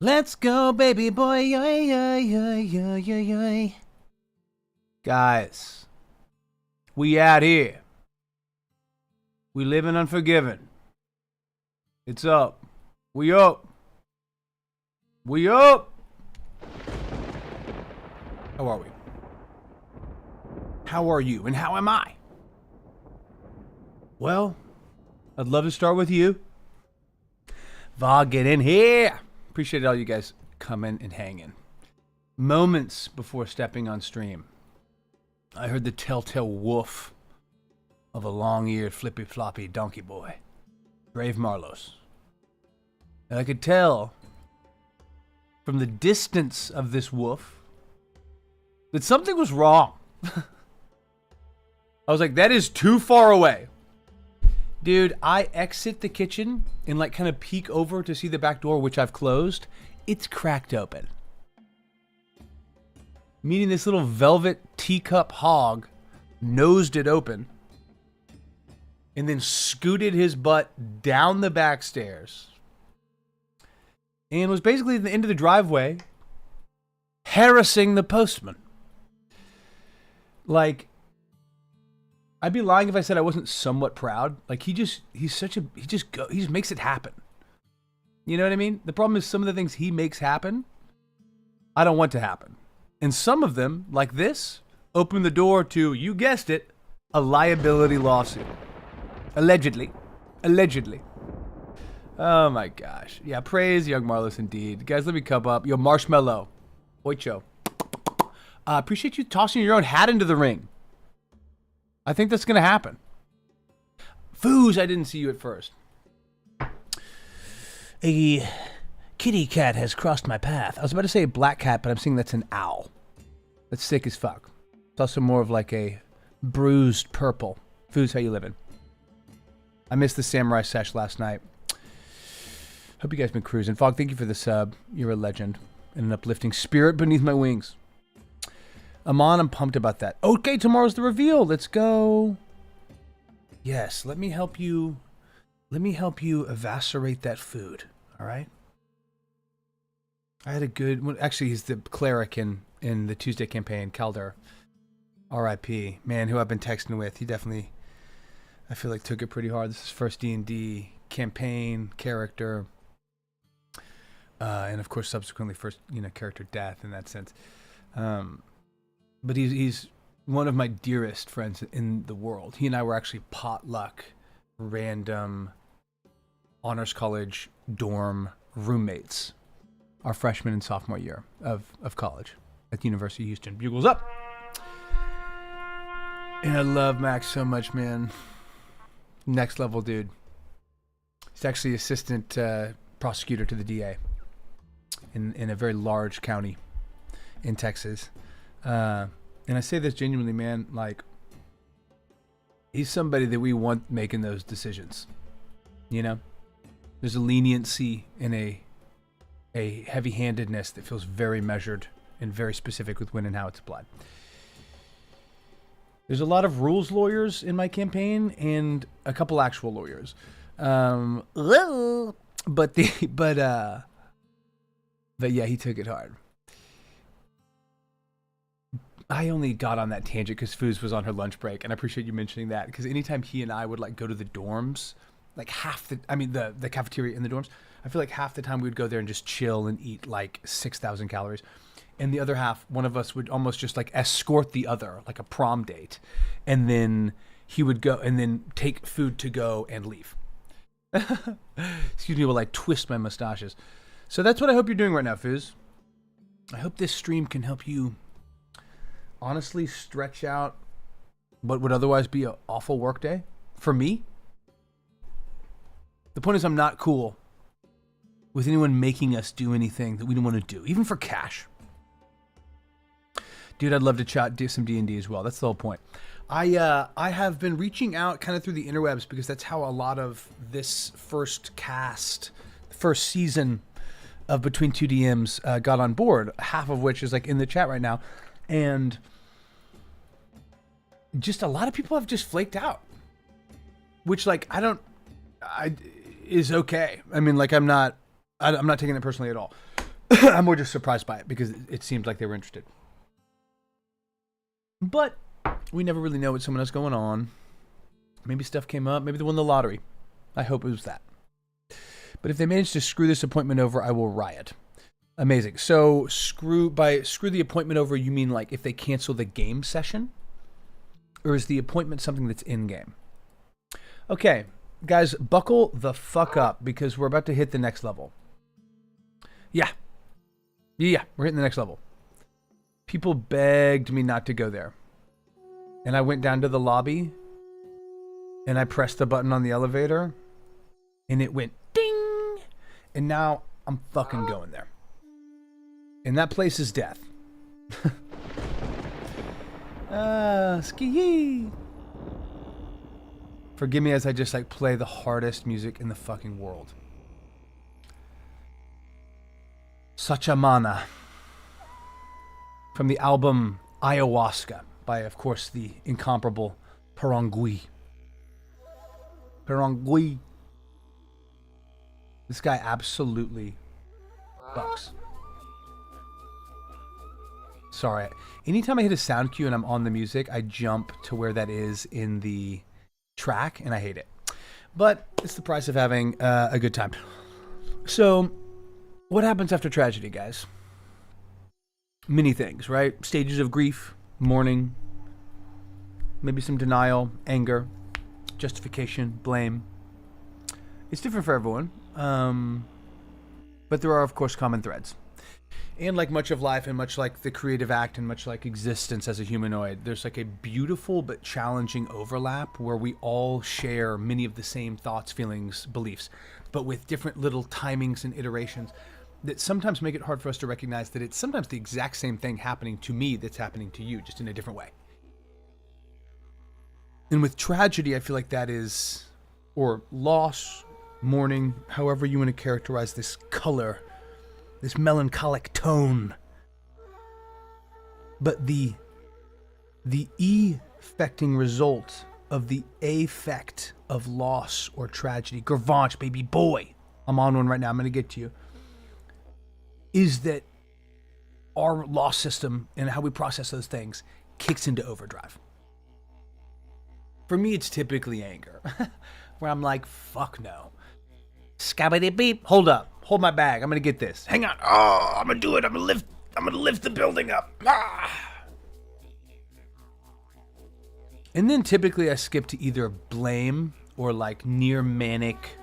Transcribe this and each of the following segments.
Let's go, baby boy. Yoy, yoy, yoy, yoy, yoy, yoy. Guys, we out here. We living unforgiven. It's up. We up. We up. How are we? How are you? And how am I? Well, I'd love to start with you. Vog, get in here. Appreciate all you guys coming and hanging. Moments before stepping on stream, I heard the telltale woof of a long-eared, flippy-floppy donkey boy, Brave Marlos. And I could tell from the distance of this woof that something was wrong. I was like, that is too far away. Dude, I exit the kitchen and like kind of peek over to see the back door, which I've closed. It's cracked open. Meaning this little velvet teacup hog nosed it open and then scooted his butt down the back stairs and was basically at the end of the driveway harassing the postman. Like, I'd be lying if I said I wasn't somewhat proud. Like, he just makes it happen. You know what I mean? The problem is some of the things he makes happen, I don't want to happen. And some of them, like this, open the door to, you guessed it, a liability lawsuit. Allegedly. Oh my gosh. Yeah, praise young Marlos indeed. Guys, let me come up. Yo, Marshmallow. Oicho. Appreciate you tossing your own hat into the ring. I think that's going to happen. Foos, I didn't see you at first. A kitty cat has crossed my path. I was about to say a black cat, but I'm seeing that's an owl. That's sick as fuck. It's also more of like a bruised purple. Foos, how you living? I missed the Samurai Sesh last night. Hope you guys been cruising. Fog, thank you for the sub. You're a legend and an uplifting spirit beneath my wings. Amon, I'm pumped about that. Okay, tomorrow's the reveal. Let's go. Yes, let me help you. Let me help you eviscerate that food. All right. I had a good. Well, actually, he's the cleric in the Tuesday campaign. Calder, R.I.P. Man, who I've been texting with. He definitely, I feel like, took it pretty hard. This is his first D&D campaign character, and of course, subsequently, first character death in that sense. But he's one of my dearest friends in the world. He and I were actually potluck, random, honors college dorm roommates our freshman and sophomore year of college at the University of Houston. Bugles up! And I love Max so much, man. Next level dude. He's actually assistant prosecutor to the DA in a very large county in Texas. And I say this genuinely, man, like, he's somebody that we want making those decisions. You know? There's a leniency and a heavy-handedness that feels very measured and very specific with when and how it's applied. There's a lot of rules lawyers in my campaign and a couple actual lawyers. But yeah, he took it hard. I only got on that tangent because Foos was on her lunch break, and I appreciate you mentioning that, because anytime he and I would like go to the dorms, like the cafeteria in the dorms, I feel like half the time we would go there and just chill and eat like 6,000 calories. And the other half, one of us would almost just like escort the other, like a prom date. And then he would go and then take food to go and leave. Excuse me while I twist my mustaches. So that's what I hope you're doing right now, Foos. I hope this stream can help you honestly stretch out what would otherwise be an awful work day for me. The point is, I'm not cool with anyone making us do anything that we don't want to do, even for cash. Dude, I'd love to do some D&D as well. That's the whole point. I have been reaching out kind of through the interwebs, because that's how a lot of this first season of Between Two DMs got on board, half of which is like in the chat right now. And just a lot of people have just flaked out, which like is okay. I mean, like I'm not taking it personally at all. I'm more just surprised by it because it seemed like they were interested. But we never really know what someone has going on. Maybe stuff came up. Maybe they won the lottery. I hope it was that. But if they manage to screw this appointment over, I will riot. Amazing. So screw the appointment over, you mean like if they cancel the game session? Or is the appointment something that's in-game? Okay, guys, buckle the fuck up because we're about to hit the next level. Yeah, we're hitting the next level. People begged me not to go there. And I went down to the lobby and I pressed the button on the elevator and it went ding. And now I'm fucking going there. And that place is death. Ski. Forgive me as I just like play the hardest music in the fucking world. Sachamana. From the album Ayahuasca by, of course, the incomparable Perongui. Perongui. This guy absolutely bucks. Sorry. Anytime I hit a sound cue and I'm on the music, I jump to where that is in the track, and I hate it. But it's the price of having a good time. So, what happens after tragedy, guys? Many things, right? Stages of grief, mourning, maybe some denial, anger, justification, blame. It's different for everyone. But there are, of course, common threads. And like much of life and much like the creative act and much like existence as a humanoid, there's like a beautiful but challenging overlap where we all share many of the same thoughts, feelings, beliefs, but with different little timings and iterations that sometimes make it hard for us to recognize that it's sometimes the exact same thing happening to me that's happening to you, just in a different way. And with tragedy, I feel like that is, or loss, mourning, however you want to characterize this color, this melancholic tone. But the effecting result of the affect of loss or tragedy, Gurvanch, baby boy, I'm on one right now, I'm going to get to you, is that our loss system and how we process those things kicks into overdrive. For me, it's typically anger, where I'm like, fuck no. Scabbity beep, hold up. Hold my bag. I'm going to get this. Hang on. Oh, I'm going to do it. I'm going to lift the building up. Ah. And then typically I skip to either blame or like near manic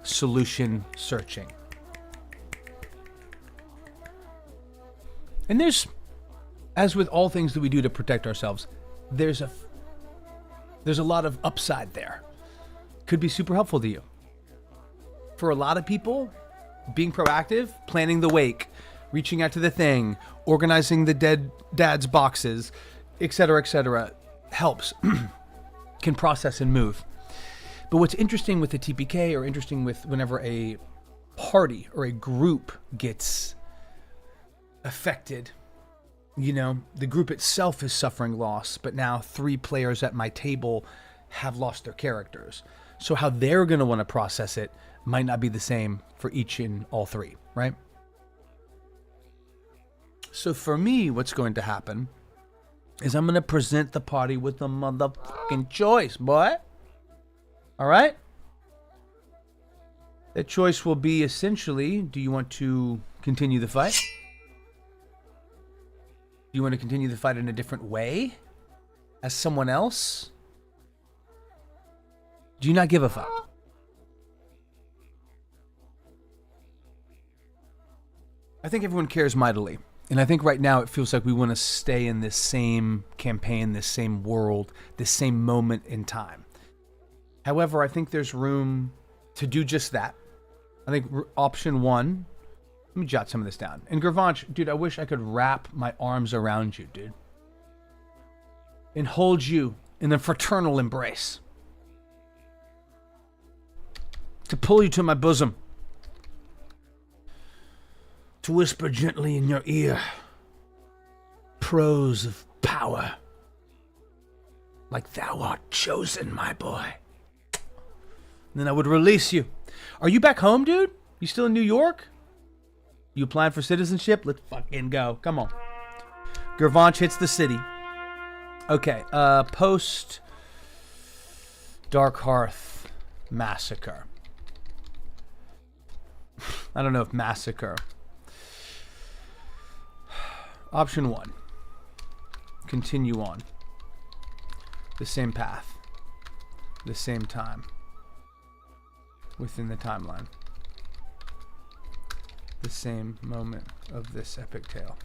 solution searching. And there's, as with all things that we do to protect ourselves, there's a lot of upside there. Could be super helpful to you. For a lot of people, being proactive, planning the wake, reaching out to the thing, organizing the dead dad's boxes, etc., helps, can process and move. But what's interesting with the TPK, or interesting with whenever a party or a group gets affected, you know, the group itself is suffering loss, but now 3 players at my table have lost their characters. So how they're going to want to process it might not be the same for each and all 3, right? So for me, what's going to happen is I'm going to present the party with a motherfucking choice, boy. All right? The choice will be essentially, do you want to continue the fight? Do you want to continue the fight in a different way? As someone else? Do you not give a fuck? I think everyone cares mightily. And I think right now it feels like we want to stay in this same campaign, this same world, this same moment in time. However, I think there's room to do just that. I think option 1, let me jot some of this down. And Gurvanch, dude, I wish I could wrap my arms around you, dude. And hold you in a fraternal embrace. To pull you to my bosom. To whisper gently in your ear prose of power, like thou art chosen, my boy. And then I would release you. Are you back home, dude? You still in New York? You applying for citizenship? Let's fucking go. Come on. Gervanch hits the city. Okay, post Dark Hearth massacre. I don't know if massacre. Option 1. Continue on. The same path. The same time. Within the timeline. The same moment of this epic tale.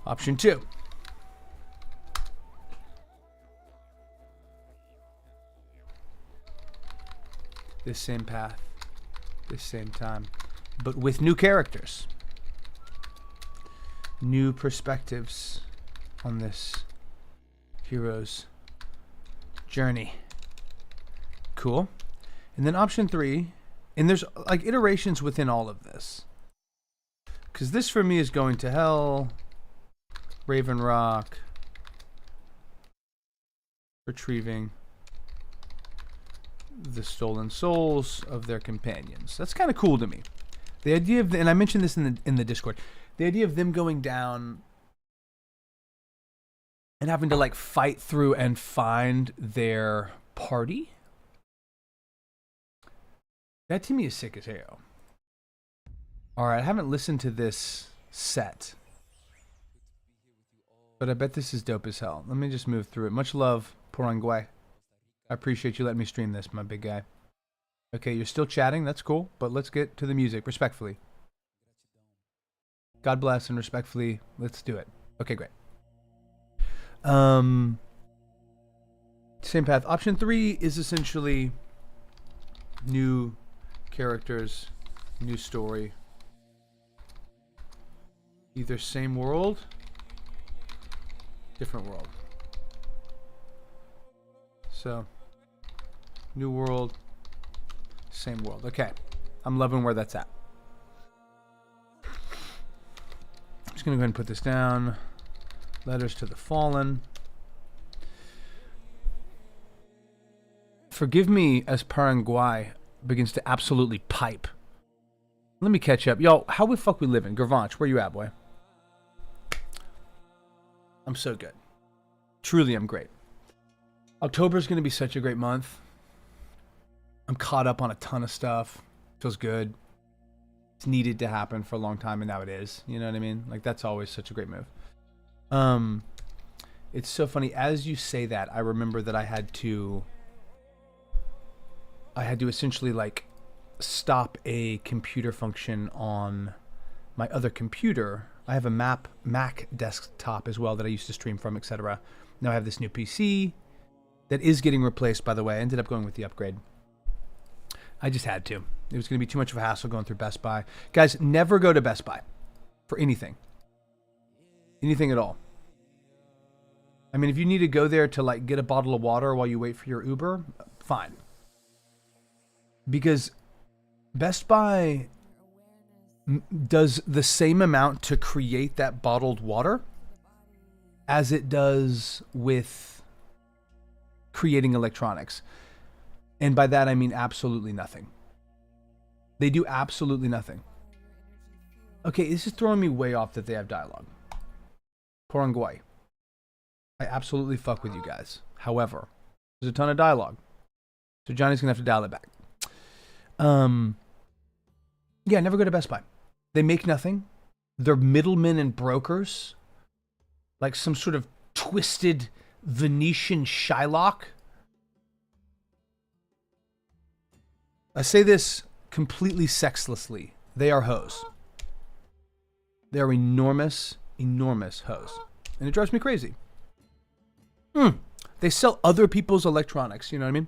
Option 2. This same path, this same time, but with new characters. New perspectives on this hero's journey. Cool. And then option 3, and there's like iterations within all of this. Because this for me is going to hell, Raven Rock, retrieving the stolen souls of their companions. That's kind of cool to me. The idea of, and I mentioned this in the Discord, the idea of them going down and having to like fight through and find their party. That to me is sick as hell. All right, I haven't listened to this set, but I bet this is dope as hell. Let me just move through it. Much love, Porangway. I appreciate you letting me stream this, my big guy. Okay, you're still chatting. That's cool, but let's get to the music respectfully. God bless and respectfully. Let's do it. Okay, great. Same path. Option 3 is essentially new characters, new story. Either same world, different world. So, new world, same world. Okay, I'm loving where that's at. I'm just gonna go ahead and put this down. Letters to the Fallen. Forgive me as Paraguay begins to absolutely pipe. Let me catch up. Yo, how the fuck we living? Gervanch, where you at, boy? I'm so good. Truly, I'm great. October's going to be such a great month. I'm caught up on a ton of stuff. Feels good. It's needed to happen for a long time, and now it is. You know what I mean? Like, that's always such a great move. It's so funny. As you say that, I remember that I had to essentially, like, stop a computer function on my other computer. I have a Mac desktop as well that I used to stream from, etc. Now I have this new PC that is getting replaced, by the way. I ended up going with the upgrade. I just had to. It was going to be too much of a hassle going through Best Buy. Guys, never go to Best Buy for anything. Anything at all. I mean, if you need to go there to like get a bottle of water while you wait for your Uber, fine. Because Best Buy does the same amount to create that bottled water as it does with creating electronics. And by that, I mean absolutely nothing. They do absolutely nothing. Okay, this is throwing me way off that they have dialogue. Porangway. I absolutely fuck with you guys. However, there's a ton of dialogue. So Johnny's going to have to dial it back. Yeah, never go to Best Buy. They make nothing. They're middlemen and brokers. Like some sort of twisted Venetian Shylock. I say this completely sexlessly. They are hoes. They are enormous, enormous hoes. And it drives me crazy. They sell other people's electronics, you know what I mean?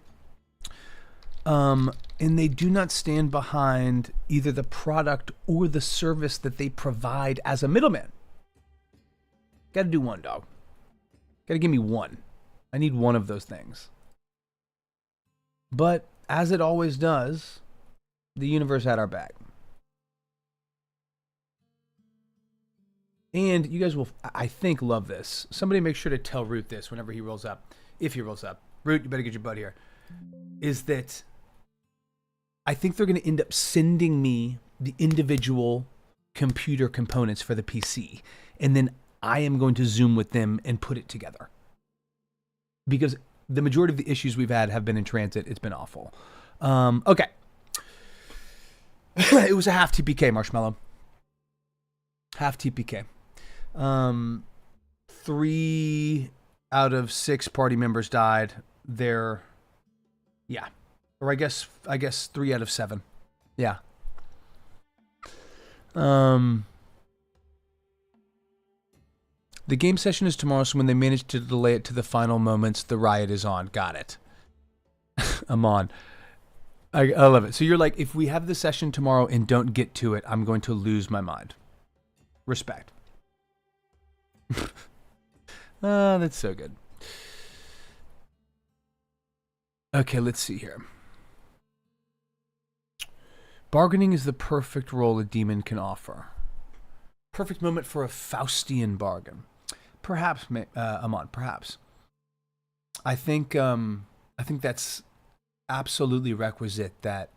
And they do not stand behind either the product or the service that they provide as a middleman. Gotta do one, dog. Gotta give me one. I need one of those things. But as it always does, the universe had our back. And you guys will, I think, love this. Somebody make sure to tell Root this whenever he rolls up. If he rolls up. Root, you better get your butt here. is that I think they're going to end up sending me the individual computer components for the PC, and then I am going to Zoom with them and put it together. Because the majority of the issues we've had have been in transit. It's been awful. Okay. It was a half TPK, Marshmallow. Half TPK. 3 out of 6 party members died. Or I guess 3 out of 7. Yeah. The game session is tomorrow, so when they manage to delay it to the final moments, the riot is on. Got it. I'm on. I love it. So you're like, if we have the session tomorrow and don't get to it, I'm going to lose my mind. Respect. That's so good. Okay, let's see here. Bargaining is the perfect role a demon can offer. Perfect moment for a Faustian bargain. Perhaps, Amon, perhaps. I think that's absolutely requisite, that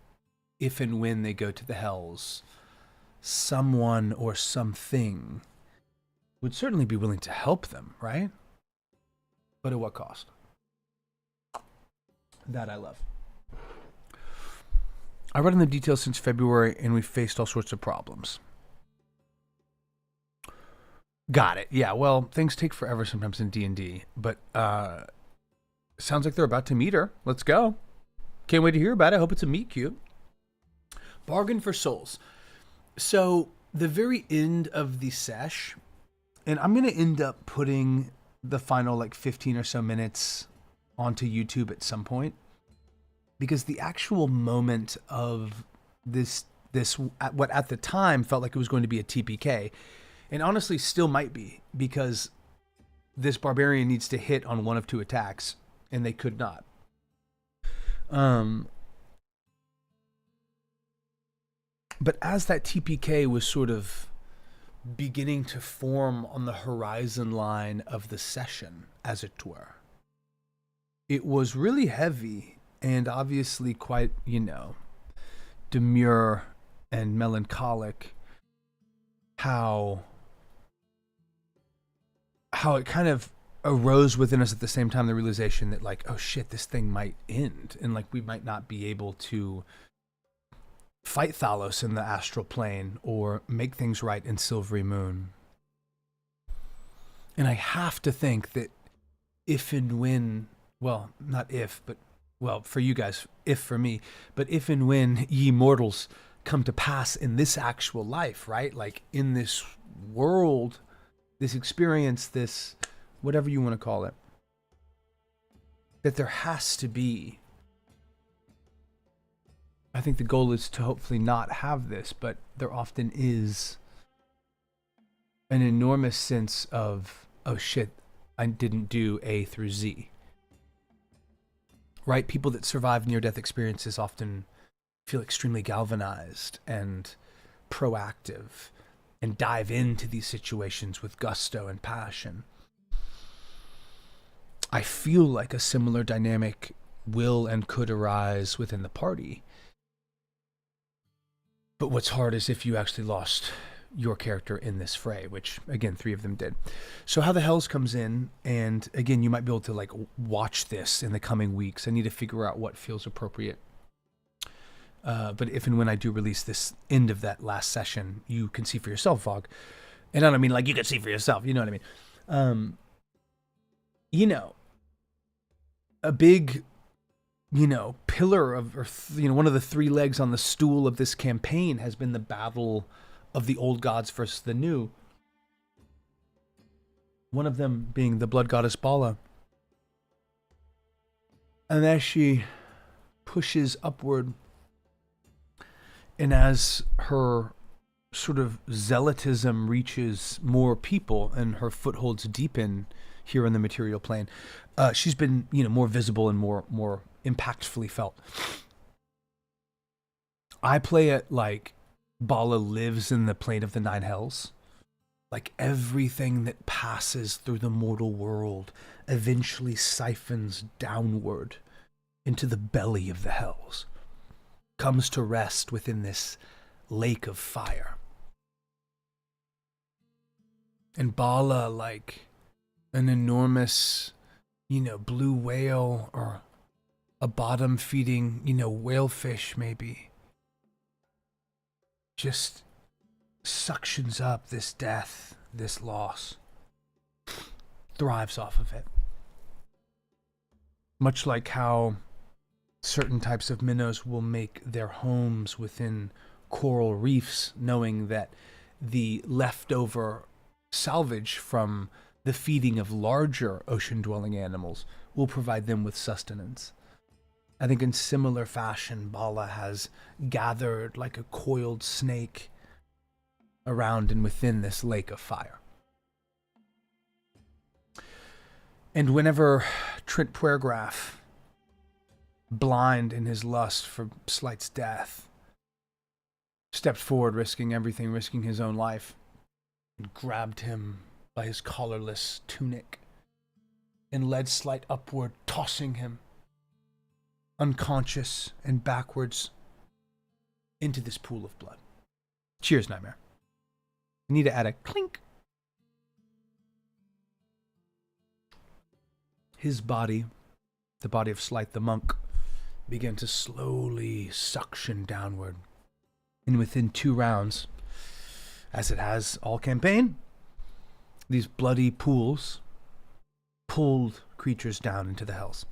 if and when they go to the hells, someone or something would certainly be willing to help them, right? But at what cost? That I love. I read in the details since February, and we've faced all sorts of problems. Got it. Yeah, well, things take forever sometimes in D&D, but sounds like they're about to meet her. Let's go. Can't wait to hear about it. I hope it's a meet cute. Bargain for souls. So the very end of the sesh, and I'm going to end up putting the final 15 or so minutes onto YouTube at some point, because the actual moment of this what at the time felt like it was going to be a TPK, and honestly still might be, because this barbarian needs to hit on one of 2 attacks, and they could not. But as that TPK was sort of beginning to form on the horizon line of the session, as it were, it was really heavy and obviously quite, demure and melancholic how it kind of arose within us at the same time, the realization that oh shit, this thing might end, and we might not be able to fight Thalos in the astral plane or make things right in Silvery Moon. And I have to think that if and when, well, not if, but well, for you guys, if for me, but if and when ye mortals come to pass in this actual life, right? In this world, this experience, this whatever you want to call it, that there has to be, I think the goal is to hopefully not have this, but there often is an enormous sense of, oh shit, I didn't do A through Z. Right? People that survive near-death experiences often feel extremely galvanized and proactive and dive into these situations with gusto and passion. I feel like a similar dynamic will and could arise within the party. But what's hard is if you actually lost your character in this fray, which, again, 3 of them did. So How the Hells comes in, and again, you might be able to watch this in the coming weeks. I need to figure out what feels appropriate. But if and when I do release this end of that last session, you can see for yourself, Vog. And I don't mean you can see for yourself, you know what I mean? A big, pillar of, or one of the 3 legs on the stool of this campaign has been the battle of the old gods versus the new. One of them being the blood goddess Bala. And as she pushes upward, and as her sort of zealotism reaches more people and her footholds deepen here in the material plane, she's been, more visible and more impactfully felt. I play it like Bala lives in the plane of the 9 hells. Everything that passes through the mortal world eventually siphons downward into the belly of the hells, comes to rest within this lake of fire. And Bala, like an enormous, blue whale or a bottom-feeding, whalefish maybe, just suctions up this death, this loss, thrives off of it. Much like how certain types of minnows will make their homes within coral reefs, knowing that the leftover salvage from the feeding of larger ocean-dwelling animals will provide them with sustenance. I think in similar fashion, Bala has gathered like a coiled snake around and within this lake of fire. And whenever Trent Puergraf, blind in his lust for Slight's death, stepped forward, risking everything, risking his own life, and grabbed him by his collarless tunic and led Slight upward, tossing him unconscious and backwards into this pool of blood. Cheers, Nightmare. I need to add a clink. His body, the body of Slight the monk, began to slowly suction downward. And within 2 rounds, as it has all campaign, these bloody pools pulled creatures down into the hells.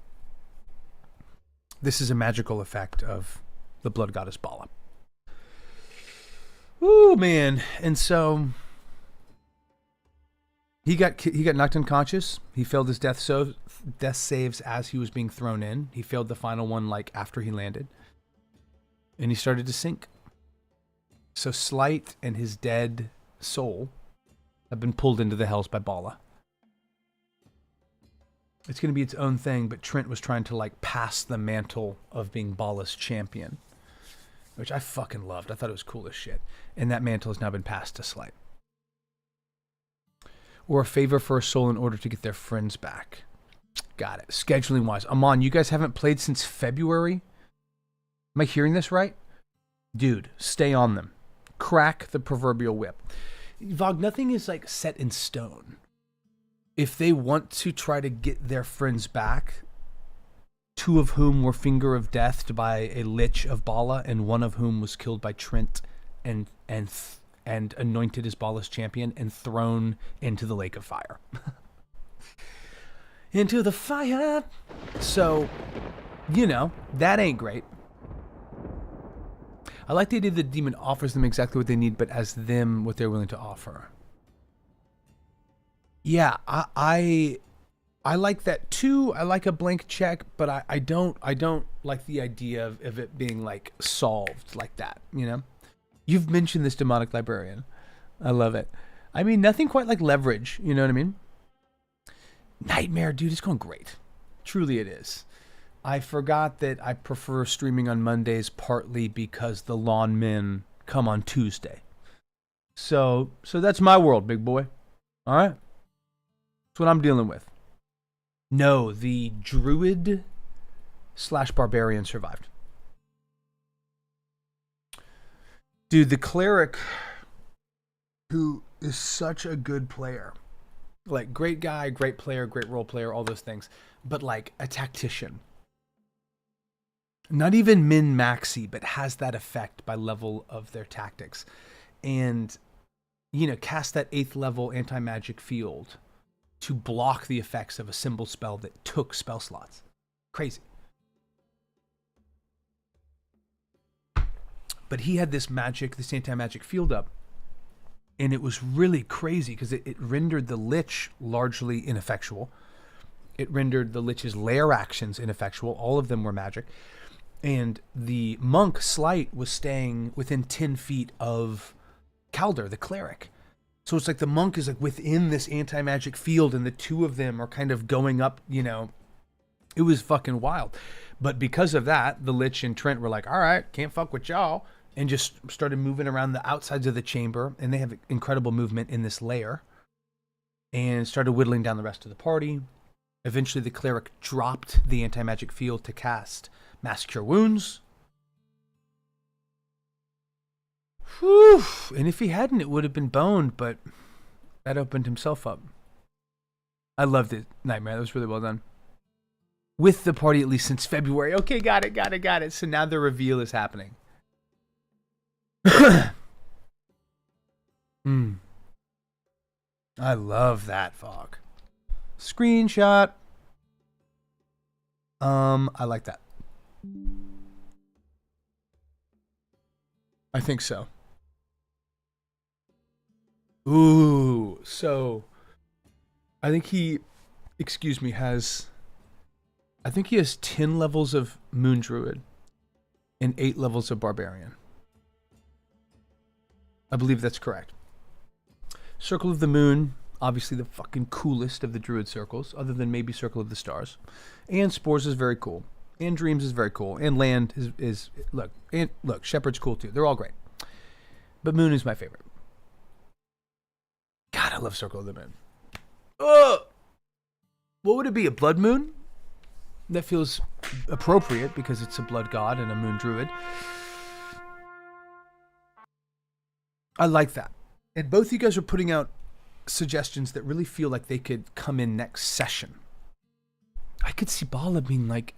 This is a magical effect of the blood goddess Bala. Ooh, man. And so he got knocked unconscious. He failed his death saves as he was being thrown in. He failed the final one like after he landed. And he started to sink. So Slight and his dead soul have been pulled into the hells by Bala. It's going to be its own thing, but Trent was trying to like pass the mantle of being Bala's champion, which I fucking loved. I thought it was cool as shit. And that mantle has now been passed to Slight. Or a favor for a soul in order to get their friends back. Got it. Scheduling wise. Amon, you guys haven't played since February? Am I hearing this right? Dude, stay on them. Crack the proverbial whip. Vog, nothing is like set in stone. If they want to try to get their friends back, 2 of whom were finger of death by a lich of Bala, and 1 of whom was killed by Trent and anointed as Bala's champion and thrown into the lake of fire. Into the fire. So, that ain't great. I like the idea that the demon offers them exactly what they need, but as them what they're willing to offer. Yeah, I like that too. I like a blank check, but I don't like the idea of it being like solved like that, You've mentioned this demonic librarian. I love it. I mean, nothing quite like leverage, you know what I mean? Nightmare, dude, it's going great. Truly it is. I forgot that I prefer streaming on Mondays partly because the lawn men come on Tuesday. So that's my world, big boy. All right? That's what I'm dealing with. No, the druid/barbarian survived. Dude, the cleric, who is such a good player, like great guy, great player, great role player, all those things, but like a tactician. Not even min-maxi, but has that effect by level of their tactics. And, cast that 8th level anti-magic field to block the effects of a symbol spell that took spell slots. Crazy. But he had this anti-magic field up. And it was really crazy because it rendered the lich largely ineffectual. It rendered the lich's lair actions ineffectual. All of them were magic. And the monk, Slight, was staying within 10 feet of Calder, the cleric. So it's like the monk is like within this anti-magic field and the 2 of them are kind of going up, It was fucking wild. But because of that, the lich and Trent were like, all right, can't fuck with y'all. And just started moving around the outsides of the chamber. And they have incredible movement in this lair. And started whittling down the rest of the party. Eventually, the cleric dropped the anti-magic field to cast Mass Cure Wounds. Whew. And if he hadn't, it would have been boned, but that opened himself up. I loved it, Nightmare. That was really well done. With the party at least since February. Okay, got it. So now the reveal is happening. I love that, Fog. Screenshot. I like that. I think so. Ooh, so I think he has 10 levels of Moon Druid and 8 levels of Barbarian. I believe that's correct. Circle of the Moon, obviously the fucking coolest of the Druid circles, other than maybe Circle of the Stars. And Spores is very cool. And Dreams is very cool. And Land is look, Shepherd's cool too. They're all great. But Moon is my favorite. God, I love Circle of the Moon. What would it be? A Blood Moon? That feels appropriate because it's a blood god and a moon druid. I like that. And both you guys are putting out suggestions that really feel like they could come in next session. I could see Bala being like,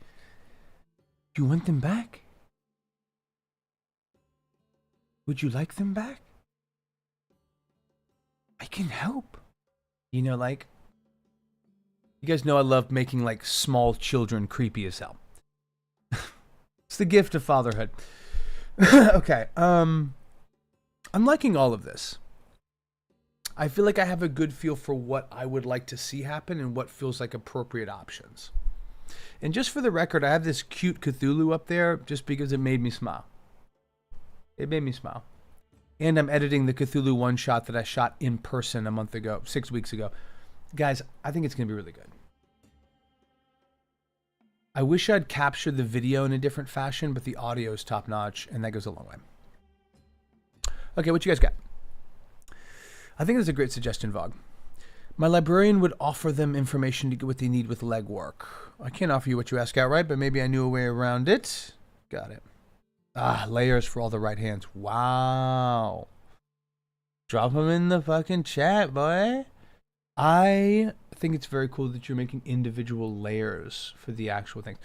you want them back? Would you like them back? I can help. You know, like, you guys know I love making like small children creepy as hell. It's the gift of fatherhood. Okay. I'm liking all of this. I feel like I have a good feel for what I would like to see happen and what feels like appropriate options. And just for the record, I have this cute Cthulhu up there just because it made me smile. It made me smile. And I'm editing the Cthulhu one-shot that I shot in person a month ago, 6 weeks ago. Guys, I think it's going to be really good. I wish I'd captured the video in a different fashion, but the audio is top-notch, and that goes a long way. Okay, what you guys got? I think that's a great suggestion, Vogue. My librarian would offer them information to get what they need with legwork. I can't offer you what you ask outright, but maybe I knew a way around it. Got it. Layers for all the right hands. Wow. Drop them in the fucking chat, boy. I think it's very cool that you're making individual layers for the actual things.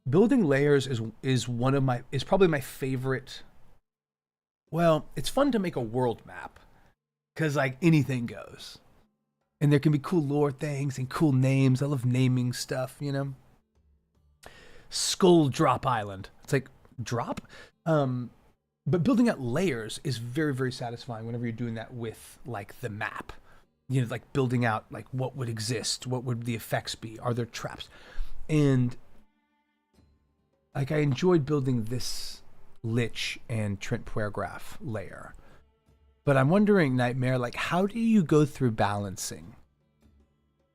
Building layers is probably my favorite. Well, it's fun to make a world map because like anything goes. And there can be cool lore things and cool names. I love naming stuff, you know. Skull Drop Island. It's like drop? But building out layers is very, very satisfying whenever you're doing that with like the map. You know, like building out like what would exist, what would the effects be, are there traps? And like I enjoyed building this Lich and Trent Puergraph layer. But I'm wondering, Nightmare, like how do you go through balancing?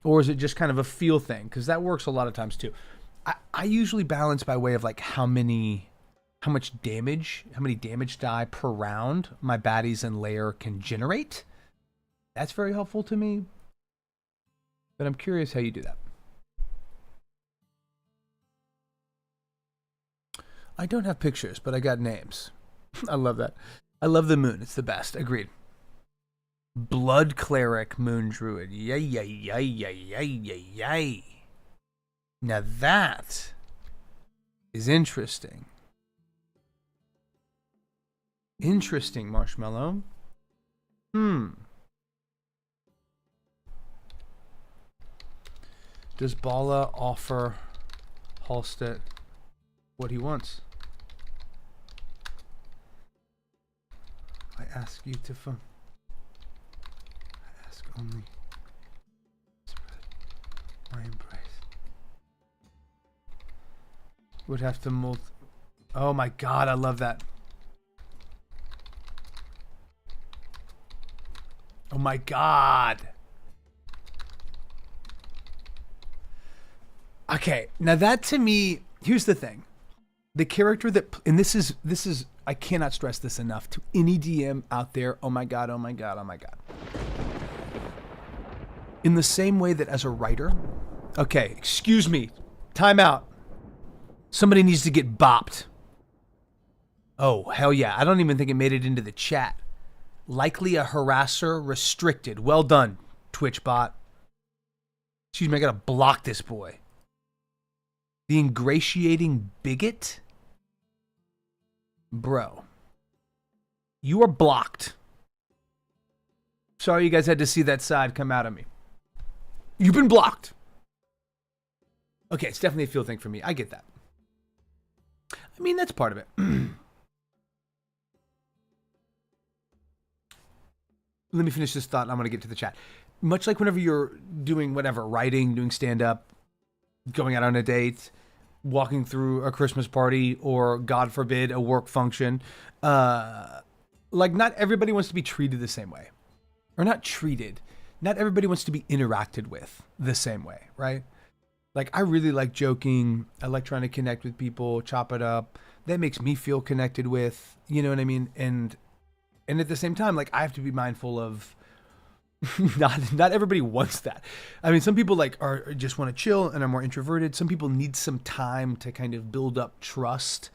Or is it just kind of a feel thing? Because that works a lot of times too. I usually balance by way of like how many damage die per round my baddies and layer can generate. That's very helpful to me. But I'm curious how you do that. I don't have pictures, but I got names. I love that. I love the moon. It's the best. Agreed. Blood Cleric Moon Druid. Yay, yay, yay, yay, yay, yay, yay. Now that is interesting. Interesting, Marshmallow. Does Bala offer Halstead what he wants? I ask you to I ask only spread my embrace. Would have to mold. Oh my god, I love that. Oh my god. Okay, now that to me, here's the thing. The character that, and this is, I cannot stress this enough to any DM out there. Oh my god, oh my god, oh my god. In the same way that as a writer, Okay, excuse me. Time out. Somebody needs to get bopped. Oh, hell yeah. I don't even think it made it into the chat. Likely a harasser, restricted. Well done, Twitch bot. Excuse me, I gotta block this boy. The ingratiating bigot? Bro. You are blocked. Sorry you guys had to see that side come out of me. You've been blocked. Okay, it's definitely a feel thing for me. I get that. I mean, that's part of it. Let me finish this thought and I'm going to get to the chat. Much like whenever you're doing whatever, writing, doing stand-up, going out on a date, walking through a Christmas party, or God forbid, a work function, like not everybody wants to be treated the same way. Or not treated. Not everybody wants to be interacted with the same way, right? Like, I really like joking. I like trying to connect with people, chop it up. That makes me feel connected with, you know what I mean? And at the same time, like, I have to be mindful of not everybody wants that. I mean, some people like are just want to chill and are more introverted. Some people need some time to kind of build up trust,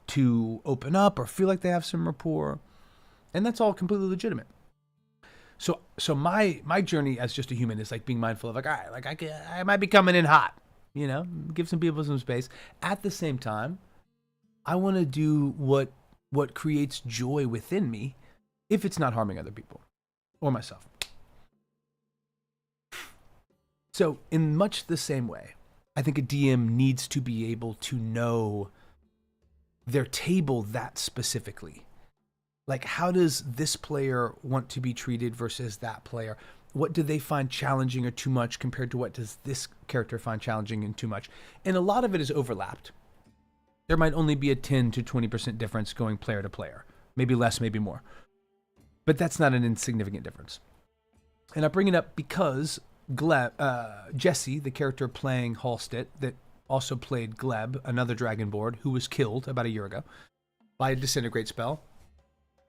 to open up or feel like they have some rapport. And that's all completely legitimate. So my journey as just a human is like being mindful of like, all right, like I might be coming in hot, you know, give some people some space. At the same time, I want to do what creates joy within me, if it's not harming other people or myself. So in much the same way, I think a DM needs to be able to know their table that specifically. Like, how does this player want to be treated versus that player? What do they find challenging or too much compared to what does this character find challenging and too much? And a lot of it is overlapped. There might only be a 10 to 20% difference going player to player. Maybe less, maybe more. But that's not an insignificant difference. And I bring it up because Jesse, the character playing Halstead, that also played Gleb, another Dragonborn, who was killed about a year ago by a disintegrate spell.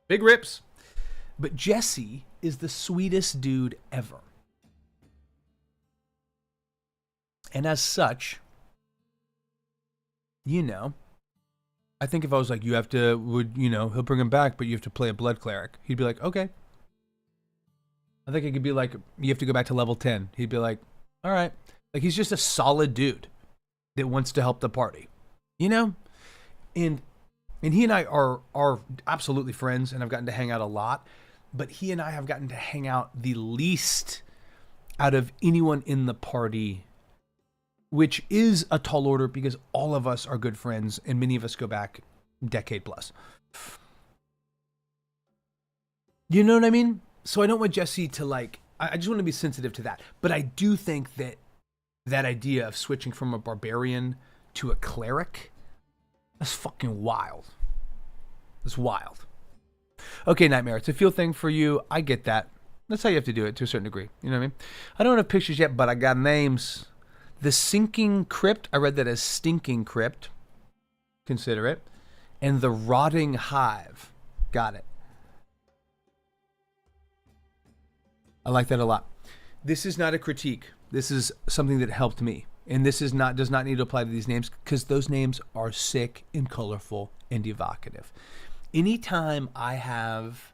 Big rips. But Jesse is the sweetest dude ever. And as such, you know, I think if I was like, you have to, he'll bring him back, but you have to play a blood cleric. He'd be like, okay. I think it could be like, you have to go back to level 10. He'd be like, all right. Like, he's just a solid dude that wants to help the party, you know? And he and I are absolutely friends, and I've gotten to hang out a lot. But he and I have gotten to hang out the least out of anyone in the party, which is a tall order because all of us are good friends, and many of us go back a decade plus. You know what I mean? So I don't want Jesse to like, I just want to be sensitive to that. But I do think that idea of switching from a barbarian to a cleric, that's fucking wild. It's wild. Okay, Nightmare, it's a feel thing for you. I get that. That's how you have to do it to a certain degree. You know what I mean? I don't have pictures yet, but I got names. The Sinking Crypt, I read that as Stinking Crypt. Consider it. And the Rotting Hive. Got it. I like that a lot. This is not a critique. This is something that helped me. And this does not need to apply to these names because those names are sick and colorful and evocative. Anytime I have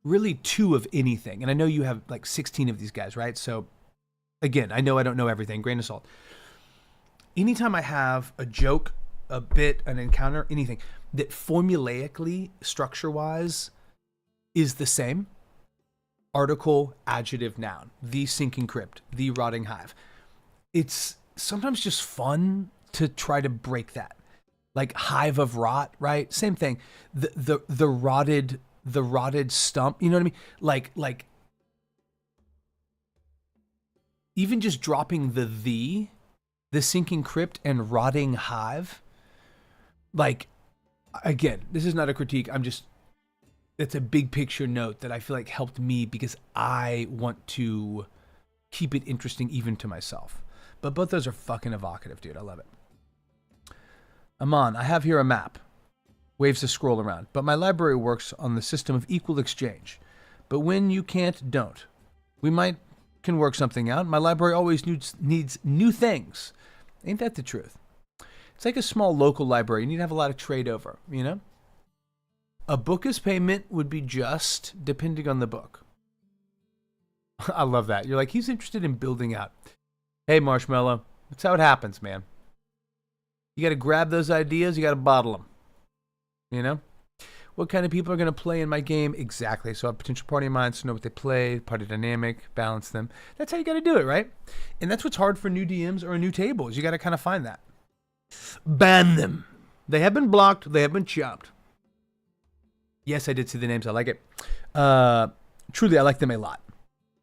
really 2 of anything, and I know you have like 16 of these guys, right? So again, I know I don't know everything, grain of salt. Anytime I have a joke, a bit, an encounter, anything that formulaically, structure-wise, is the same, article, adjective, noun, the Sinking Crypt, the Rotting Hive, it's sometimes just fun to try to break that. Like hive of rot, right? Same thing. The rotted stump, you know what I mean? Like even just dropping the Sinking Crypt and Rotting Hive. Like, again, this is not a critique. It's a big picture note that I feel like helped me because I want to keep it interesting even to myself. But both those are fucking evocative, dude. I love it. Aman, I have here a map. Waves to scroll around. But my library works on the system of equal exchange. But when you can't, don't. We might can work something out. My library always needs new things. Ain't that the truth? It's like a small local library. You need to have a lot of trade over, you know? A book as payment would be just, depending on the book. I love that. You're like, he's interested in building out. Hey, Marshmallow. That's how it happens, man. You got to grab those ideas. You got to bottle them. You know? What kind of people are going to play in my game? Exactly. So I have potential party minds to know what they play, party dynamic, balance them. That's how you got to do it, right? And that's what's hard for new DMs or a new table is you got to kind of find that. Ban them. They have been blocked. They have been chopped. Yes, I did see the names. I like it. Truly, I like them a lot.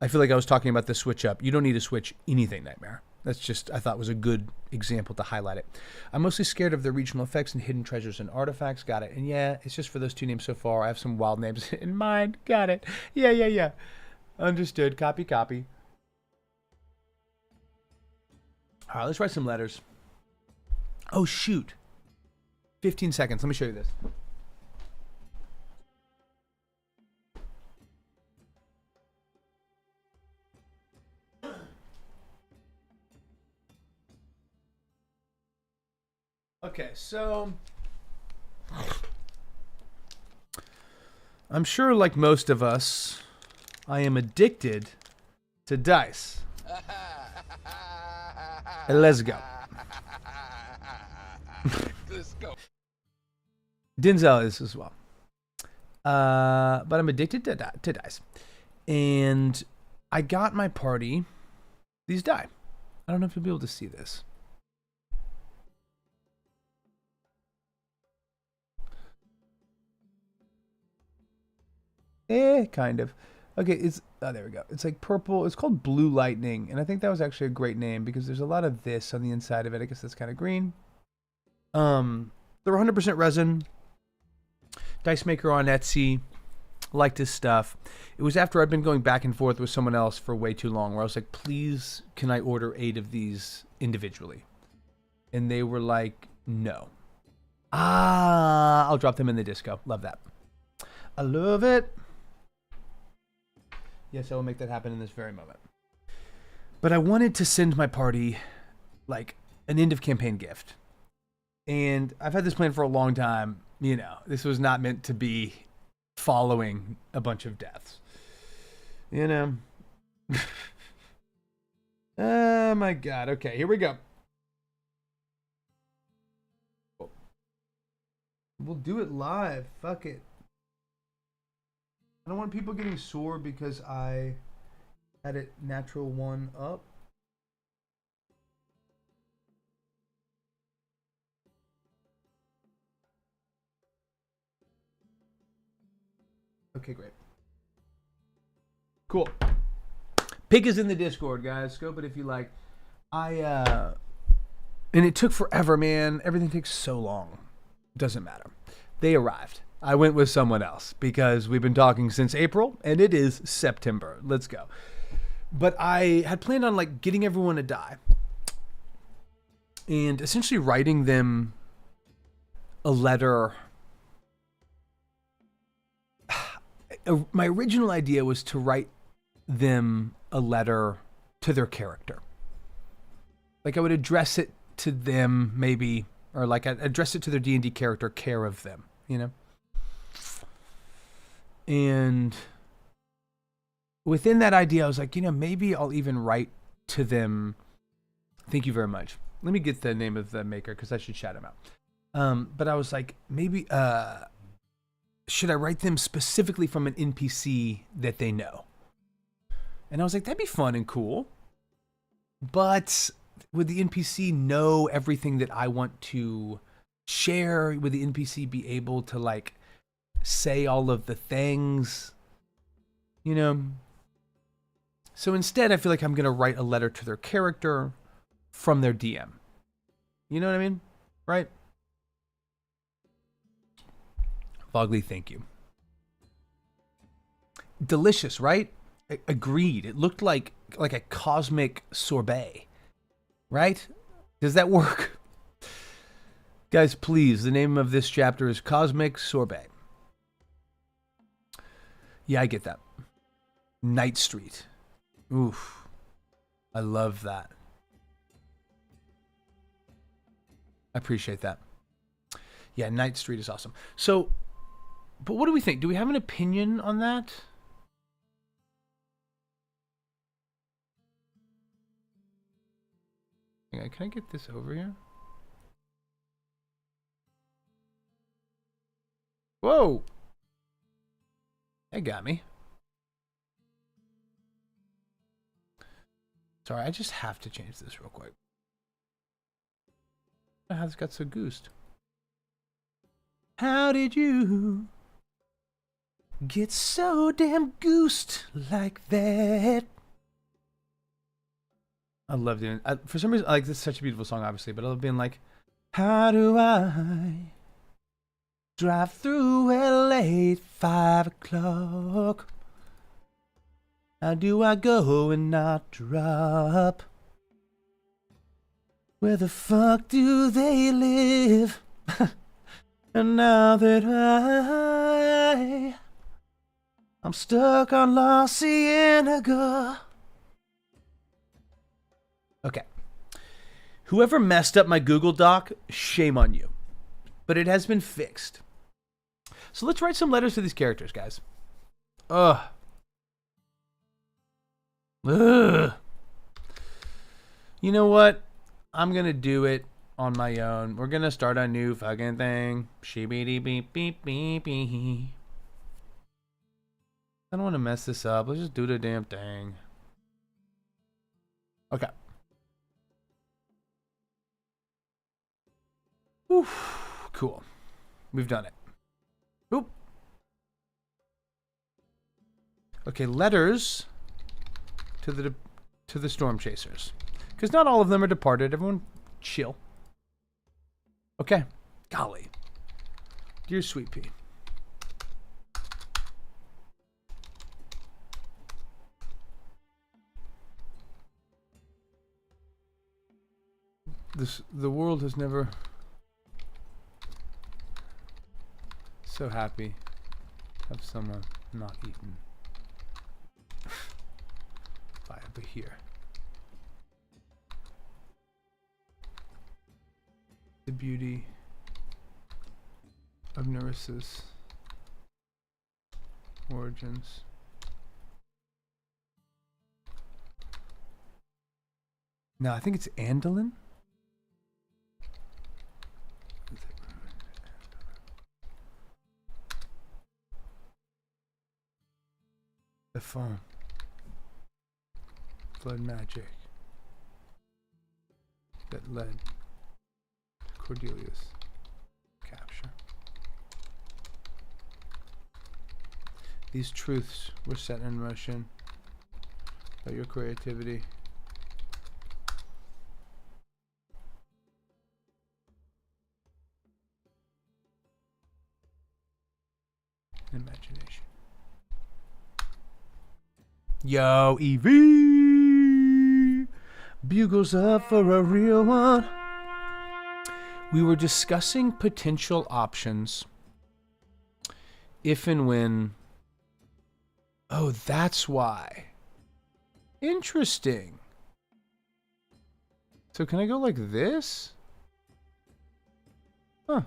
I feel like I was talking about the switch up. You don't need to switch anything, Nightmare. That's just, I thought was a good example to highlight it. I'm mostly scared of the regional effects and hidden treasures and artifacts. Got it. And yeah, it's just for those two names so far. I have some wild names in mind. Got it. Yeah. Understood. Copy. All right, let's write some letters. Oh, shoot. 15 seconds. Let me show you this. Okay, so I'm sure, like most of us, I am addicted to dice. Let's go. Let's go. Denzel is as well. But I'm addicted to dice. And I got my party these die. I don't know if you'll be able to see this. Kind of. Okay, there we go. It's like purple. It's called Blue Lightning, and I think that was actually a great name because there's a lot of this on the inside of it. I guess that's kind of green. They're 100% resin. Dice maker on Etsy. Liked his stuff. It was after I'd been going back and forth with someone else for way too long, where I was like, please, can I order 8 of these individually? And they were like, no. I'll drop them in the disco. Love that. I love it. Yes, I will make that happen in this very moment. But I wanted to send my party like an end of campaign gift. And I've had this plan for a long time. You know, this was not meant to be following a bunch of deaths. You know? Oh my God. Okay, here we go. We'll do it live. Fuck it. I don't want people getting sore because I had it natural 1 up. Okay, great. Cool. Pig is in the Discord, guys. Scope it if you like. And it took forever, man. Everything takes so long. Doesn't matter. They arrived. I went with someone else because we've been talking since April and it is September. Let's go. But I had planned on like getting everyone to die and essentially writing them a letter. My original idea was to write them a letter to their character. Like I would address it to them maybe, or like I'd address it to their D&D character, care of them, you know? And within that idea, I was like, you know, maybe I'll even write to them. Thank you very much. Let me get the name of the maker because I should shout him out. But I was like, maybe, should I write them specifically from an NPC that they know? And I was like, that'd be fun and cool. But would the NPC know everything that I want to share? Would the NPC be able to like say all of the things, you know? So instead, I feel like I'm going to write a letter to their character from their DM. You know what I mean? Right? Fogley, thank you. Delicious, right? Agreed. It looked like a cosmic sorbet, right? Does that work? Guys, please, the name of this chapter is Cosmic Sorbet. Yeah, I get that. Night Street. Oof. I love that. I appreciate that. Yeah, Night Street is awesome. So, but what do we think? Do we have an opinion on that? Can I get this over here? Whoa! That got me. Sorry, I just have to change this real quick. How this got so goosed? How did you get so damn goosed like that? I love doing it. For some reason, like, this is such a beautiful song, obviously, but I love being like, how do I drive through LA at 5 o'clock? How do I go and not drop? Where the fuck do they live? And now that I'm stuck on La Cienega. Okay. Whoever messed up my Google Doc, shame on you. But it has been fixed. So let's write some letters to these characters, guys. Ugh. Ugh. You know what? I'm going to do it on my own. We're going to start a new fucking thing. Sheebity beep beep beep beep. I don't want to mess this up. Let's just do the damn thing. Okay. Oof. Cool. We've done it. Oop. Okay, letters to the storm chasers. Because not all of them are departed. Everyone chill. Okay. Golly. Dear Sweet Pea. The world has never so happy to have someone not eaten by a Bahir. The beauty of Nerissa's origins. No, I think it's Andalin. The foam. Blood magic that led to Cordelia's capture. These truths were set in motion by your creativity. Imagination. Yo, EV! Bugles up for a real one. We were discussing potential options if and when... Oh, that's why. Interesting. So can I go like this? Huh.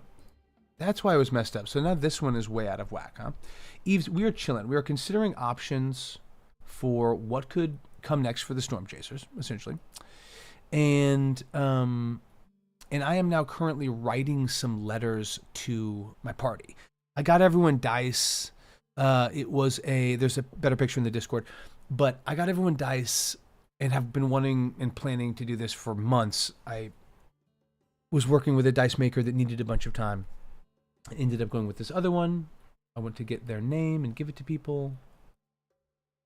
That's why it was messed up. So now this one is way out of whack, huh? Eves, we are chilling. We are considering options for what could come next for the Storm Chasers, essentially. And I am now currently writing some letters to my party. I got everyone dice. There's a better picture in the Discord, but I got everyone dice and have been wanting and planning to do this for months. I was working with a dice maker that needed a bunch of time. I ended up going with this other one. I went to get their name and give it to people.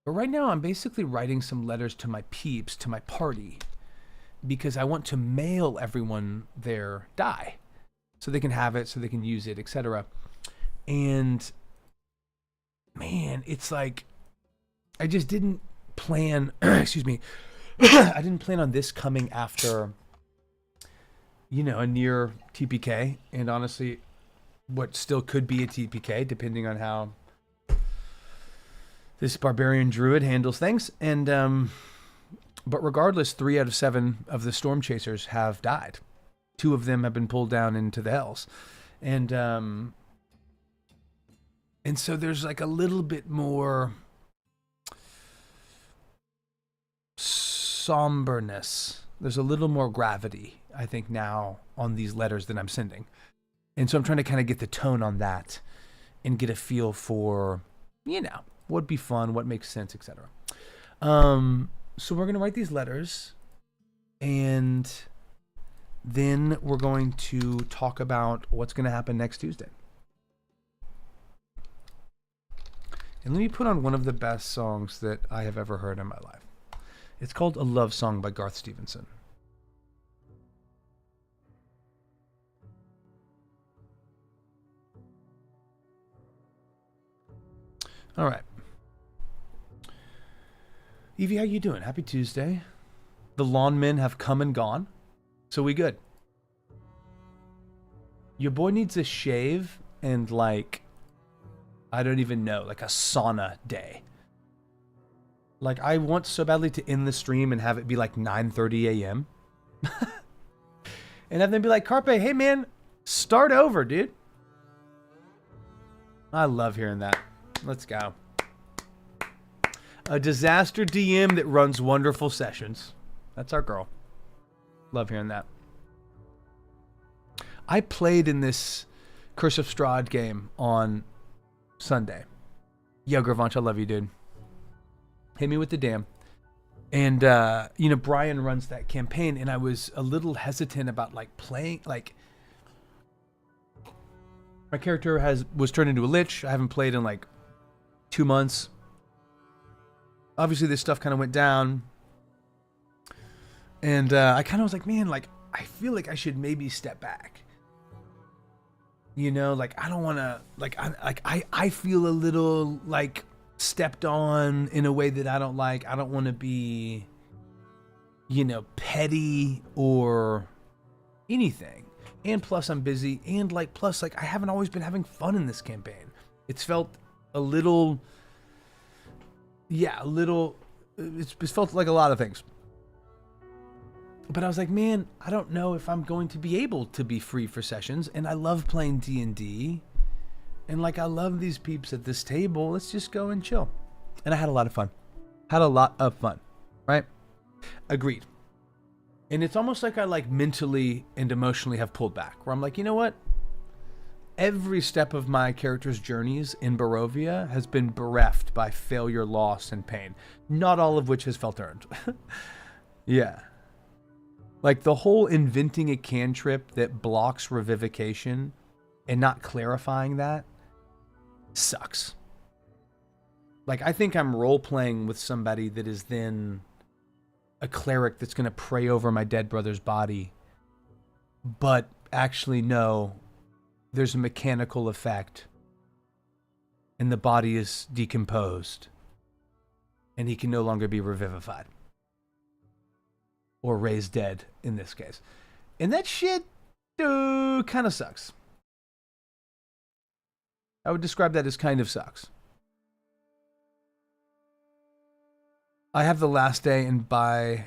But right now I'm basically writing some letters to my peeps, to my party, because I want to mail everyone their die so they can have it, so they can use it, etc. And man, it's like I just didn't plan, excuse me, I didn't plan on this coming after, you know, a near TPK, and honestly, what still could be a TPK, depending on how this barbarian druid handles things. And But regardless, 3 out of 7 of the storm chasers have died. 2 of them have been pulled down into the hells. And so there's like a little bit more somberness. There's a little more gravity, I think, now on these letters that I'm sending. And so I'm trying to kind of get the tone on that and get a feel for, what'd be fun, what makes sense, etc. So we're going to write these letters, and then we're going to talk about what's going to happen next Tuesday. And let me put on one of the best songs that I have ever heard in my life. It's called A Love Song by Garth Stevenson. All right. Evie, how you doing? Happy Tuesday. The lawn men have come and gone, so we good. Your boy needs a shave and I don't even know, like a sauna day. Like, I want so badly to end the stream and have it be like 9:30 a.m. and have them be like, Carpe, hey man, start over, dude. I love hearing that. Let's go. A disaster DM that runs wonderful sessions. That's our girl. Love hearing that. I played in this Curse of Strahd game on Sunday. Yo, Gravanch, I love you, dude. Hit me with the damn. And, Brian runs that campaign, and I was a little hesitant about, playing, my character was turned into a lich. I haven't played in, 2 months. Obviously, this stuff kind of went down. And I kind of was like, man, I feel like I should maybe step back. I don't want to, I feel a little, stepped on in a way that I don't like. I don't want to be, petty or anything. And plus, I'm busy. And, I haven't always been having fun in this campaign. It's felt a little... it's felt like a lot of things. But I was like, man, I don't know if I'm going to be able to be free for sessions. And I love playing D&D. And I love these peeps at this table. Let's just go and chill. And I had a lot of fun. Right? Agreed. And it's almost like I mentally and emotionally have pulled back. Where I'm like, you know what? Every step of my character's journeys in Barovia has been bereft by failure, loss, and pain. Not all of which has felt earned. Yeah. The whole inventing a cantrip that blocks revivication and not clarifying that sucks. I think I'm role-playing with somebody that is then a cleric that's going to pray over my dead brother's body. But actually, no, there's a mechanical effect. And the body is decomposed. And he can no longer be revivified. Or raised dead, in this case. And that shit kind of sucks. I would describe that as kind of sucks. I have The Last Day and by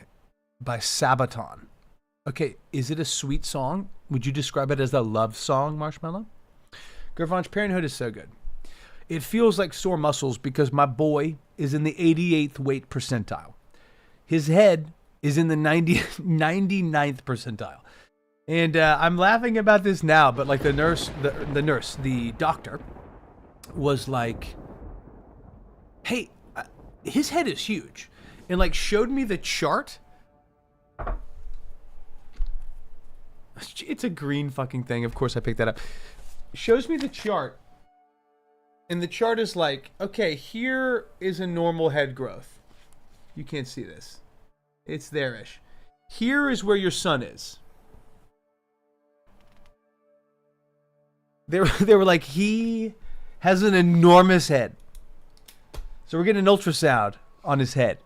Sabaton. Okay, is it a sweet song? Would you describe it as a love song, Marshmallow? Gravanch, Parenthood is so good. It feels like sore muscles because my boy is in the 88th weight percentile. His head is in the 99th percentile. And I'm laughing about this now, but the doctor was like, hey, his head is huge. And showed me the chart. It's a green fucking thing. Of course I picked that up. Shows me the chart. And the chart is okay, here is a normal head growth. You can't see this. It's there-ish. Here is where your son is. They were like, he has an enormous head. So we're getting an ultrasound on his head.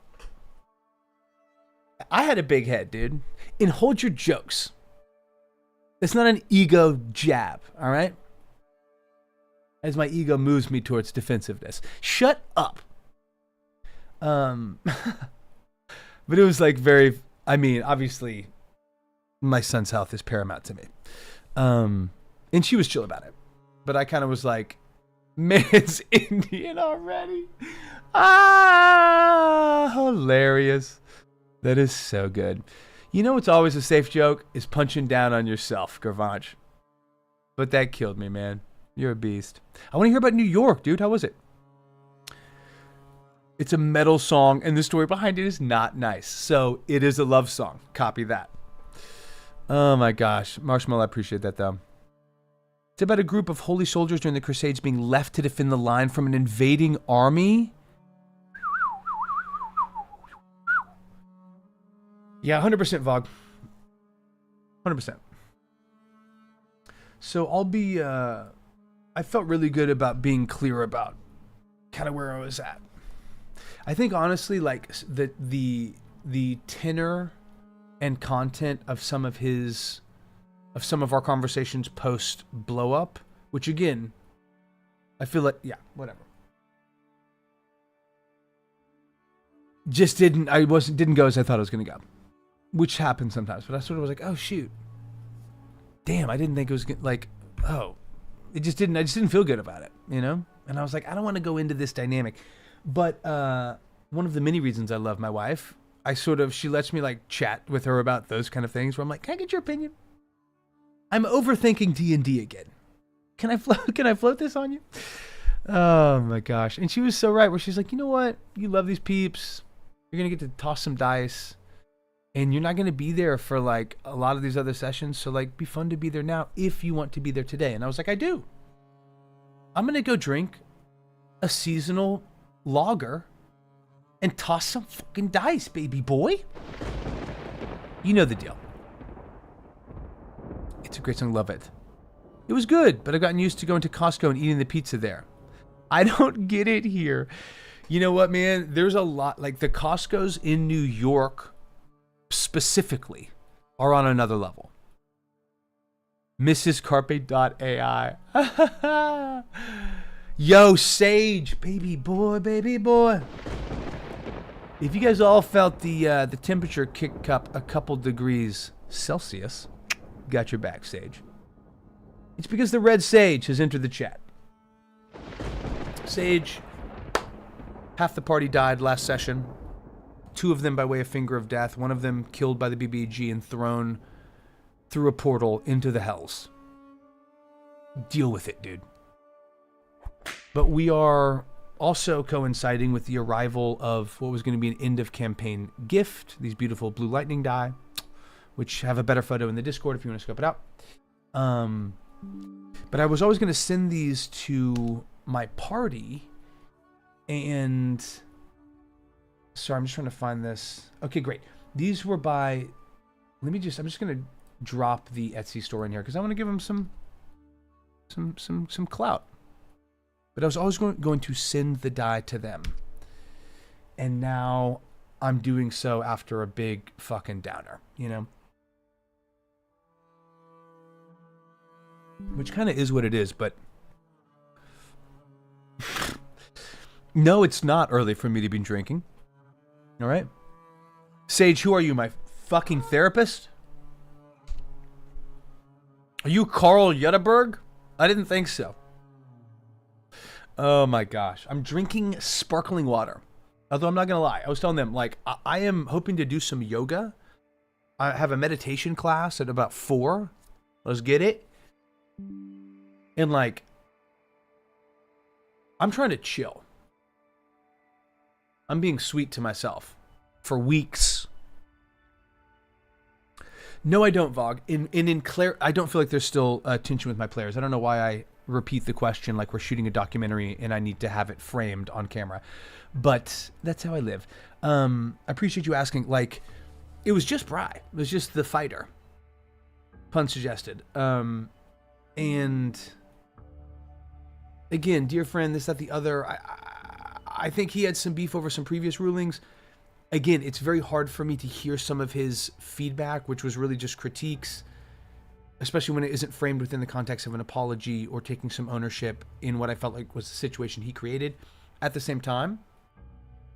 I had a big head, dude. And hold your jokes. It's not an ego jab, all right? As my ego moves me towards defensiveness. Shut up. But it was like very, I mean, obviously my son's health is paramount to me. And she was chill about it. But I kind of was like, man, it's Indian already. Ah, hilarious. That is so good. You know what's always a safe joke is punching down on yourself, Garvanch. But that killed me, man. You're a beast. I want to hear about New York, dude. How was it? It's a metal song, and the story behind it is not nice. So it is a love song. Copy that. Oh my gosh. Marshmallow, I appreciate that, though. It's about a group of holy soldiers during the Crusades being left to defend the line from an invading army. Yeah, 100% Vogue. 100%. So I'll be, I felt really good about being clear about kind of where I was at. I think honestly, like the tenor and content of some of our conversations post blow up, which again, I feel like, yeah, whatever. Just didn't go as I thought it was going to go, which happens sometimes. But I sort of was like, oh shoot, damn, I didn't think it was like, oh, I just didn't feel good about it, you know? And I was like, I don't want to go into this dynamic. But one of the many reasons I love my wife, she lets me like chat with her about those kind of things where I'm like, can I get your opinion? I'm overthinking D&D again. Can I float this on you? Oh my gosh. And she was so right where she's like, you know what? You love these peeps. You're going to get to toss some dice. And you're not going to be there for like a lot of these other sessions. So like be fun to be there now if you want to be there today. And I was like, I do. I'm going to go drink a seasonal lager and toss some fucking dice, baby boy. You know the deal. It's a great song, love it. It was good, but I've gotten used to going to Costco and eating the pizza there. I don't get it here. You know what, man? There's a lot, like the Costco's in New York specifically are on another level. Mrs. Carpe.ai. Yo, Sage, baby boy. If you guys all felt the temperature kick up a couple degrees Celsius, got your back, Sage. It's because the Red Sage has entered the chat. Sage, half the party died last session. 2 of them by way of finger of death. 1 of them killed by the BBG and thrown through a portal into the hells. Deal with it, dude. But we are also coinciding with the arrival of what was going to be an end of campaign gift. These beautiful blue lightning die, which have a better photo in the Discord if you want to scope it out. But I was always going to send these to my party. And sorry, I'm just trying to find this. Okay, great. These were by, I'm just going to drop the Etsy store in here because I want to give them some clout. But I was always going to send the die to them. And now I'm doing so after a big fucking downer, you know? Which kind of is what it is, but no, it's not early for me to be drinking. All right? Sage, who are you, my fucking therapist? Are you Carl Jutterberg? I didn't think so. Oh my gosh. I'm drinking sparkling water. Although I'm not going to lie. I was telling them, like, I am hoping to do some yoga. I have a meditation class at about 4. Let's get it. And like, I'm trying to chill. I'm being sweet to myself for weeks. No, I don't, Vogue. I don't feel like there's still tension with my players. I don't know why I repeat the question like we're shooting a documentary and I need to have it framed on camera. But that's how I live. I appreciate you asking. Like, it was just Bry. It was just the fighter. Pun suggested. And again, dear friend, this, that, the other. I think he had some beef over some previous rulings. Again, it's very hard for me to hear some of his feedback, which was really just critiques, especially when it isn't framed within the context of an apology or taking some ownership in what I felt like was the situation he created. At the same time,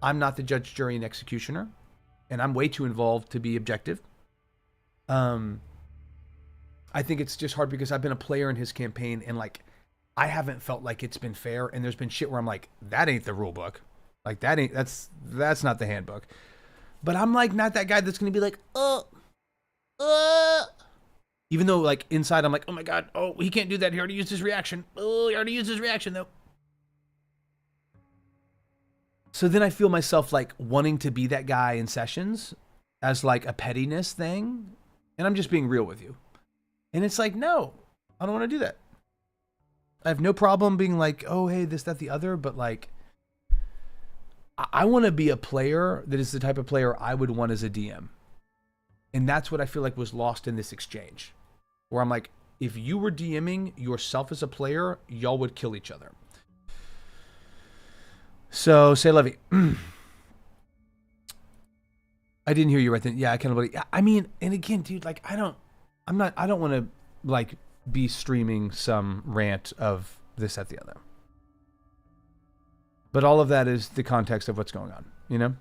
I'm not the judge, jury, and executioner. and I'm way too involved to be objective. I think it's just hard because I've been a player in his campaign, and like I haven't felt like it's been fair, and there's been shit where I'm like, that ain't the rule book. Like that's not the handbook. But I'm like not that guy that's gonna be like, even though like inside I'm like, oh my god, oh he can't do that. He already used his reaction. Oh, he already used his reaction though. So then I feel myself like wanting to be that guy in sessions as like a pettiness thing, and I'm just being real with you. And it's like, no, I don't want to do that. I have no problem being like, oh, hey, this, that, the other. But like, I want to be a player that is the type of player I would want as a DM. And that's what I feel like was lost in this exchange. Where I'm like, if you were DMing yourself as a player, y'all would kill each other. So, say Levy. I didn't hear you right then. Yeah, accountability. I mean, and again, dude, like, I don't want to like be streaming some rant of this, at the other. But all of that is the context of what's going on, you know?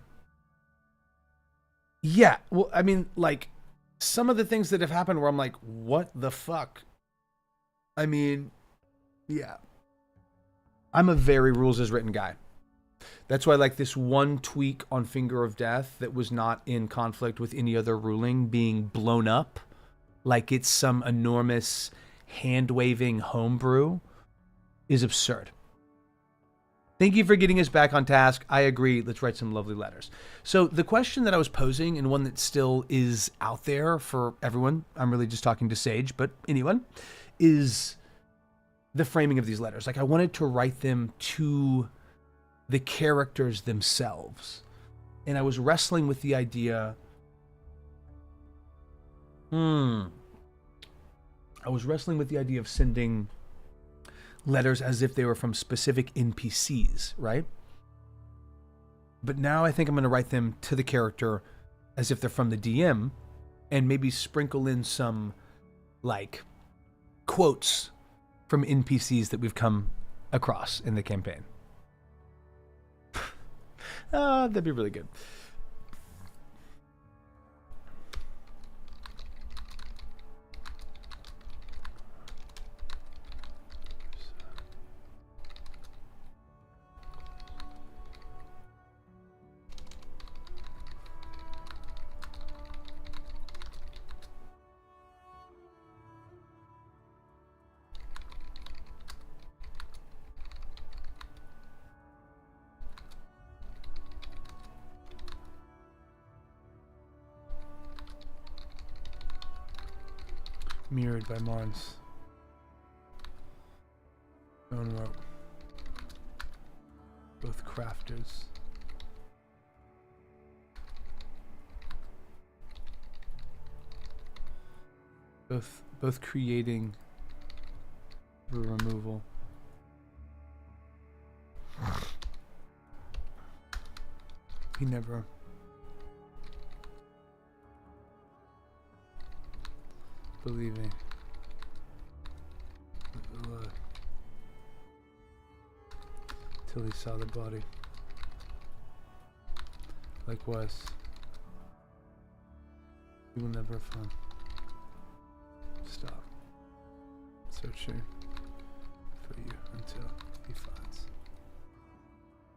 Yeah, well, I mean, like, some of the things that have happened where I'm like, what the fuck? I mean, yeah. I'm a very rules as written guy. That's why, like, this one tweak on Finger of Death that was not in conflict with any other ruling being blown up like it's some enormous hand-waving homebrew is absurd. Thank you for getting us back on task. I agree. Let's write some lovely letters. So the question that I was posing, and one that still is out there for everyone, I'm really just talking to Sage, but anyone, is the framing of these letters. Like, I wanted to write them to the characters themselves. And I was wrestling with the idea, I was wrestling with the idea of sending letters as if they were from specific NPCs, right? But now I think I'm going to write them to the character as if they're from the DM, and maybe sprinkle in some, like, quotes from NPCs that we've come across in the campaign. That'd be really good. Mirrored by Mons. Bone rope. Both crafters. Both creating the removal. He never. Believing till he saw the body. Likewise, he will never find. Stop searching for you until he finds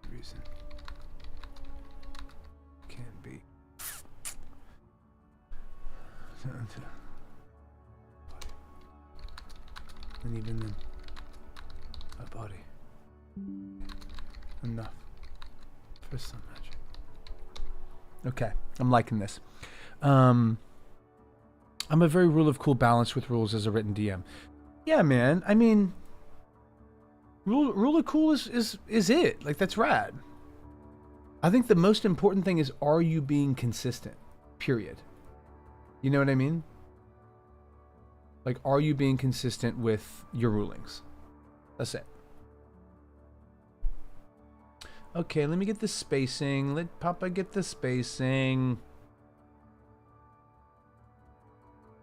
reason. Can't be. Until. And even then, a body. Enough for some magic. Okay, I'm liking this. I'm a very rule of cool balance with rules as a written DM. Yeah, man. I mean, rule of cool is it. Like, that's rad. I think the most important thing is, are you being consistent? Period. You know what I mean? Like, are you being consistent with your rulings? That's it. Okay, let me get the spacing. Let Papa get the spacing.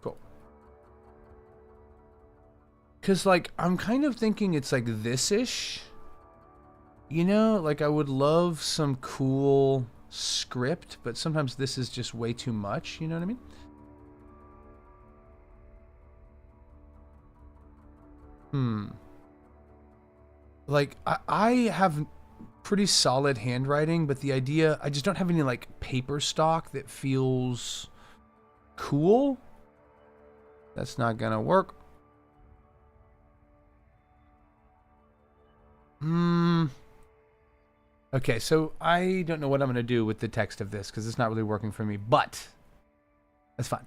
Cool. Because, like, I'm kind of thinking it's like this-ish. You know? Like, I would love some cool script, but sometimes this is just way too much. You know what I mean? Like, I have pretty solid handwriting, but the idea, I just don't have any, like, paper stock that feels cool. That's not gonna work. Okay, so I don't know what I'm gonna do with the text of this, because it's not really working for me, but that's fine.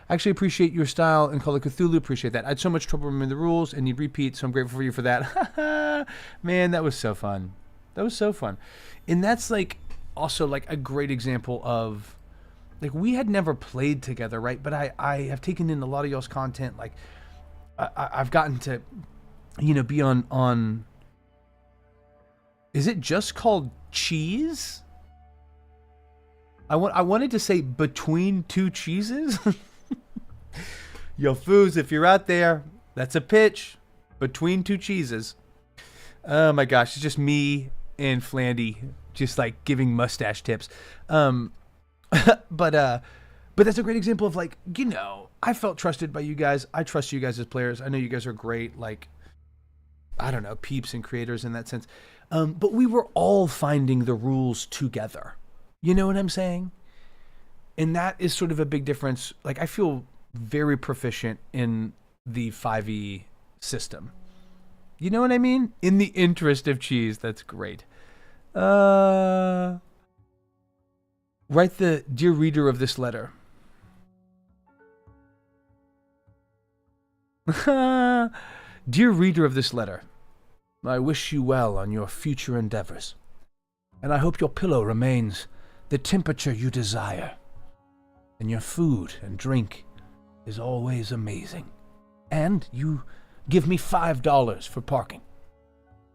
I actually appreciate your style and Call of Cthulhu. Appreciate that. I had so much trouble remembering the rules and you'd repeat, so I'm grateful for you for that. Man, that was so fun. That was so fun. And that's like also like a great example of like we had never played together, right? But I have taken in a lot of y'all's content. Like I've gotten to, you know, be on is it just called Cheese? I wanted to say Between Two Cheeses. Yo, foos, if you're out there, that's a pitch. Between Two Cheeses. Oh my gosh, it's just me and Flandy just like giving mustache tips. But that's a great example of like, you know, I felt trusted by you guys. I trust you guys as players. I know you guys are great, like, I don't know, peeps and creators in that sense. But we were all finding the rules together. You know what I'm saying? And that is sort of a big difference. Like, I feel very proficient in the 5e system. You know what I mean? In the interest of cheese. That's great. Write the dear reader of this letter. Dear reader of this letter, I wish you well on your future endeavors, and I hope your pillow remains the temperature you desire, and your food and drink is always amazing, and you give me $5 for parking.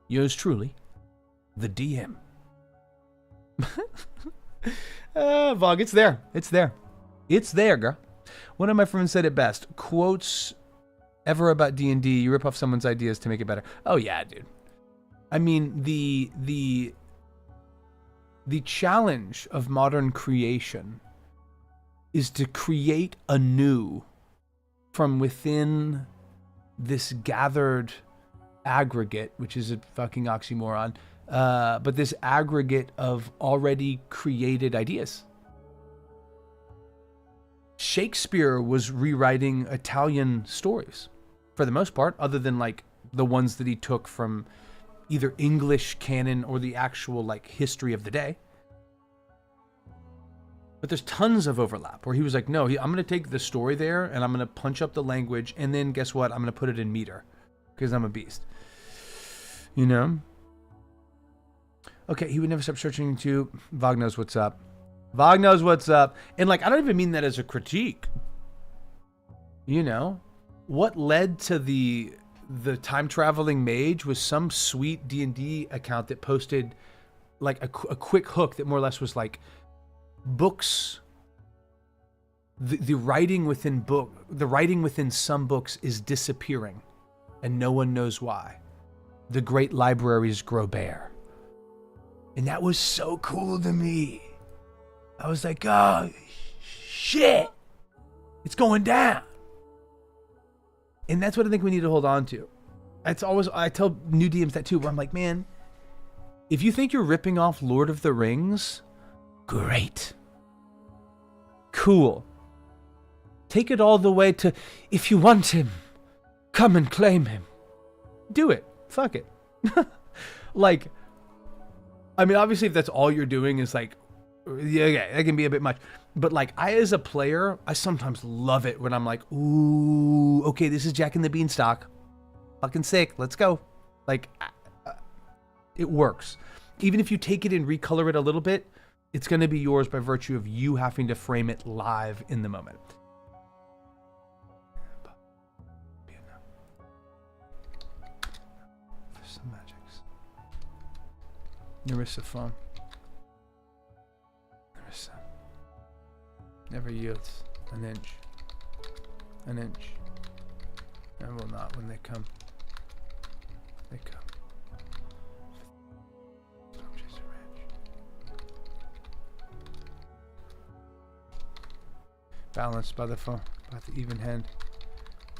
Yours truly, the DM. Vog, it's there. It's there. It's there, girl. One of my friends said it best. Quotes ever about D&D, you rip off someone's ideas to make it better. Oh yeah, dude. I mean, the challenge of modern creation is to create anew from within this gathered aggregate, which is a fucking oxymoron, but this aggregate of already created ideas. Shakespeare was rewriting Italian stories for the most part, other than like the ones that he took from either English canon or the actual like history of the day. But there's tons of overlap where he was like, no, I'm going to take the story there and I'm going to punch up the language. And then guess what? I'm going to put it in meter because I'm a beast. You know? Okay, he would never stop searching to. Vog knows what's up. Vog knows what's up. And like, I don't even mean that as a critique. You know? What led to the time traveling mage was some sweet D&D account that posted like a quick hook that more or less was like, books, the writing within some books is disappearing and no one knows why. The great libraries grow bare. And that was so cool to me. I was like, oh shit, it's going down. And that's what I think we need to hold on to. It's always, I tell new DMs that too, where I'm like, man, if you think you're ripping off Lord of the Rings, great. Cool. Take it all the way to, if you want him, come and claim him. Do it. Fuck it. Like, I mean, obviously if that's all you're doing is like, yeah, that can be a bit much. But like, I as a player, I sometimes love it when I'm like, ooh, okay, this is Jack and the Beanstalk. Fucking sick. Let's go. Like, it works. Even if you take it and recolor it a little bit, it's going to be yours by virtue of you having to frame it live in the moment. There's some magics. Nerissa phone. Nerissa. Never yields an inch. An inch. And will not when they come. They come. Storm Chaser Ranch. Balanced by the even hand.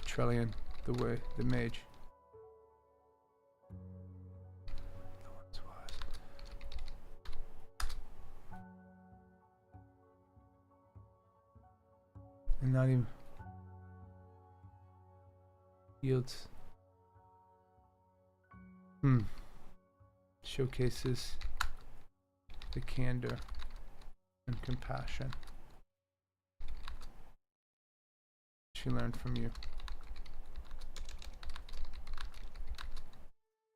Trillion, the way, the mage. And not even yields. Showcases the candor and compassion she learned from you.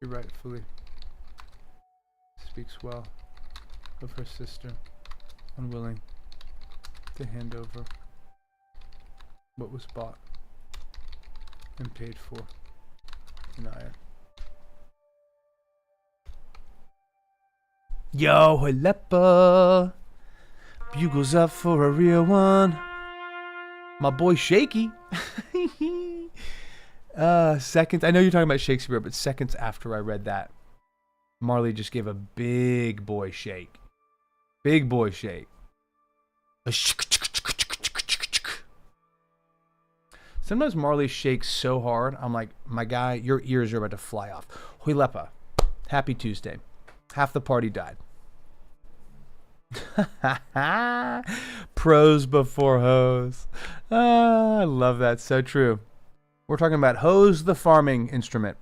She rightfully speaks well of her sister, unwilling to hand over what was bought and paid for in iron. Yo, Huilepa! Bugles up for a real one. My boy Shaky. Seconds. I know you're talking about Shakespeare, but seconds after I read that, Marley just gave a big boy shake. Big boy shake. Sometimes Marley shakes so hard, I'm like, my guy, your ears are about to fly off. Huilepa, happy Tuesday. Half the party died. Pros before hoes. I love that. So true. We're talking about hose, the farming instrument.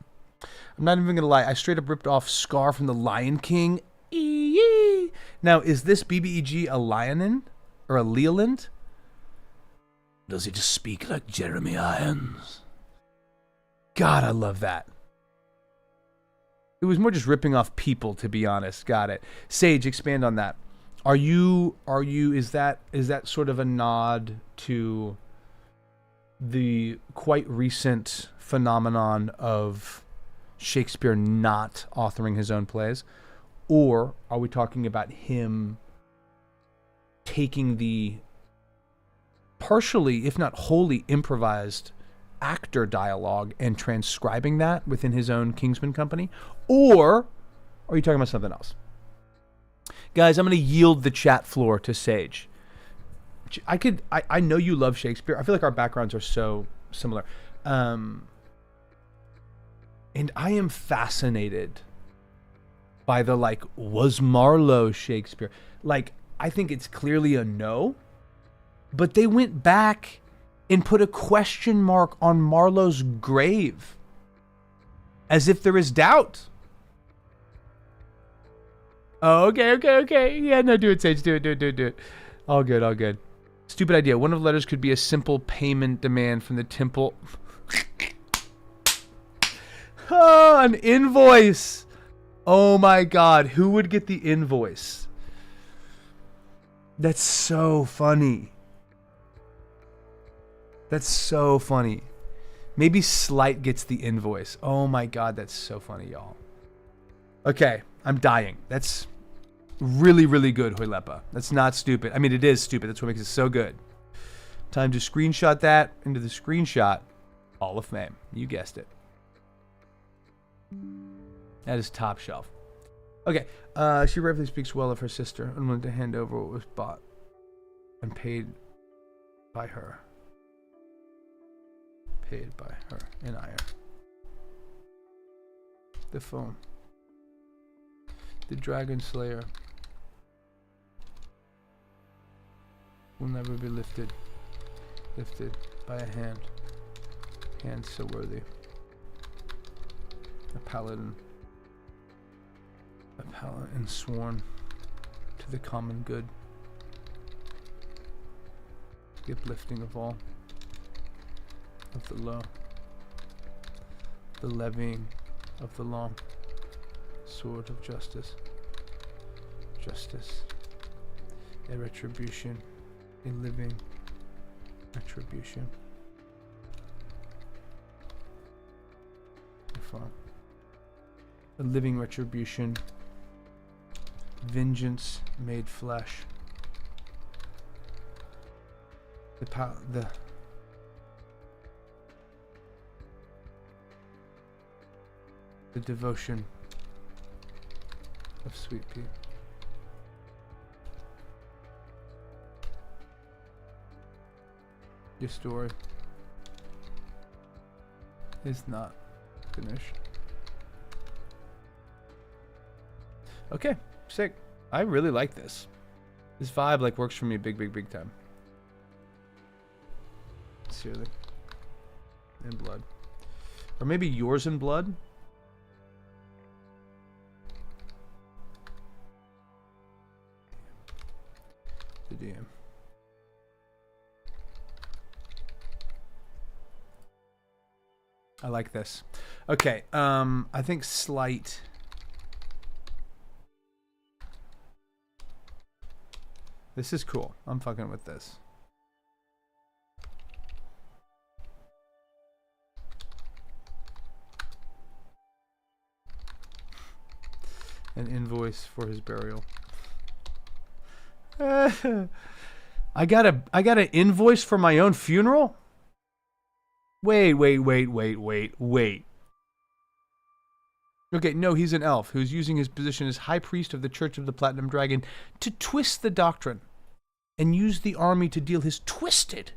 I'm not even going to lie. I straight up ripped off Scar from the Lion King. Now, is this BBEG a Lionin? Or a Leland? Does he just speak like Jeremy Irons? God, I love that. It was more just ripping off people, to be honest. Got it. Sage, expand on that. Is that sort of a nod to the quite recent phenomenon of Shakespeare not authoring his own plays? Or are we talking about him taking the partially, if not wholly, improvised actor dialogue and transcribing that within his own Kingsman company? Or are you talking about something else? Guys, I'm going to yield the chat floor to Sage. I know you love Shakespeare. I feel like our backgrounds are so similar. And I am fascinated by the, like, was Marlowe Shakespeare? Like, I think it's clearly a no. But they went back and put a question mark on Marlowe's grave. As if there is doubt. Oh, okay. Yeah, no, do it, Sage. Do it. All good. Stupid idea. One of the letters could be a simple payment demand from the temple. Oh, an invoice. Oh my God. Who would get the invoice? That's so funny. Maybe Slight gets the invoice. Oh my God, that's so funny, y'all. Okay, I'm dying. That's really, really good, Huilepa. That's not stupid. I mean, it is stupid. That's what makes it so good. Time to screenshot that into the screenshot Hall of Fame. You guessed it. That is top shelf. Okay, she rightfully speaks well of her sister and wanted to hand over what was bought and paid by her. Paid by her in iron. The foam. The Dragon Slayer will never be lifted by a hand so worthy. A paladin sworn to the common good, the uplifting of all, of the low, the levying of the long sword of justice, a retribution, a living retribution. A living retribution, vengeance made flesh. The devotion of Sweet Pea. Your story is not finished. Okay, sick. I really like this. This vibe like works for me big time. Sincerely. In blood. Or maybe yours in blood? The DM. I like this. Okay, I think slight. This is cool. I'm fucking with this. An invoice for his burial. I got an invoice for my own funeral? Wait. Okay, no, he's an elf who's using his position as High Priest of the Church of the Platinum Dragon to twist the doctrine and use the army to deal his twisted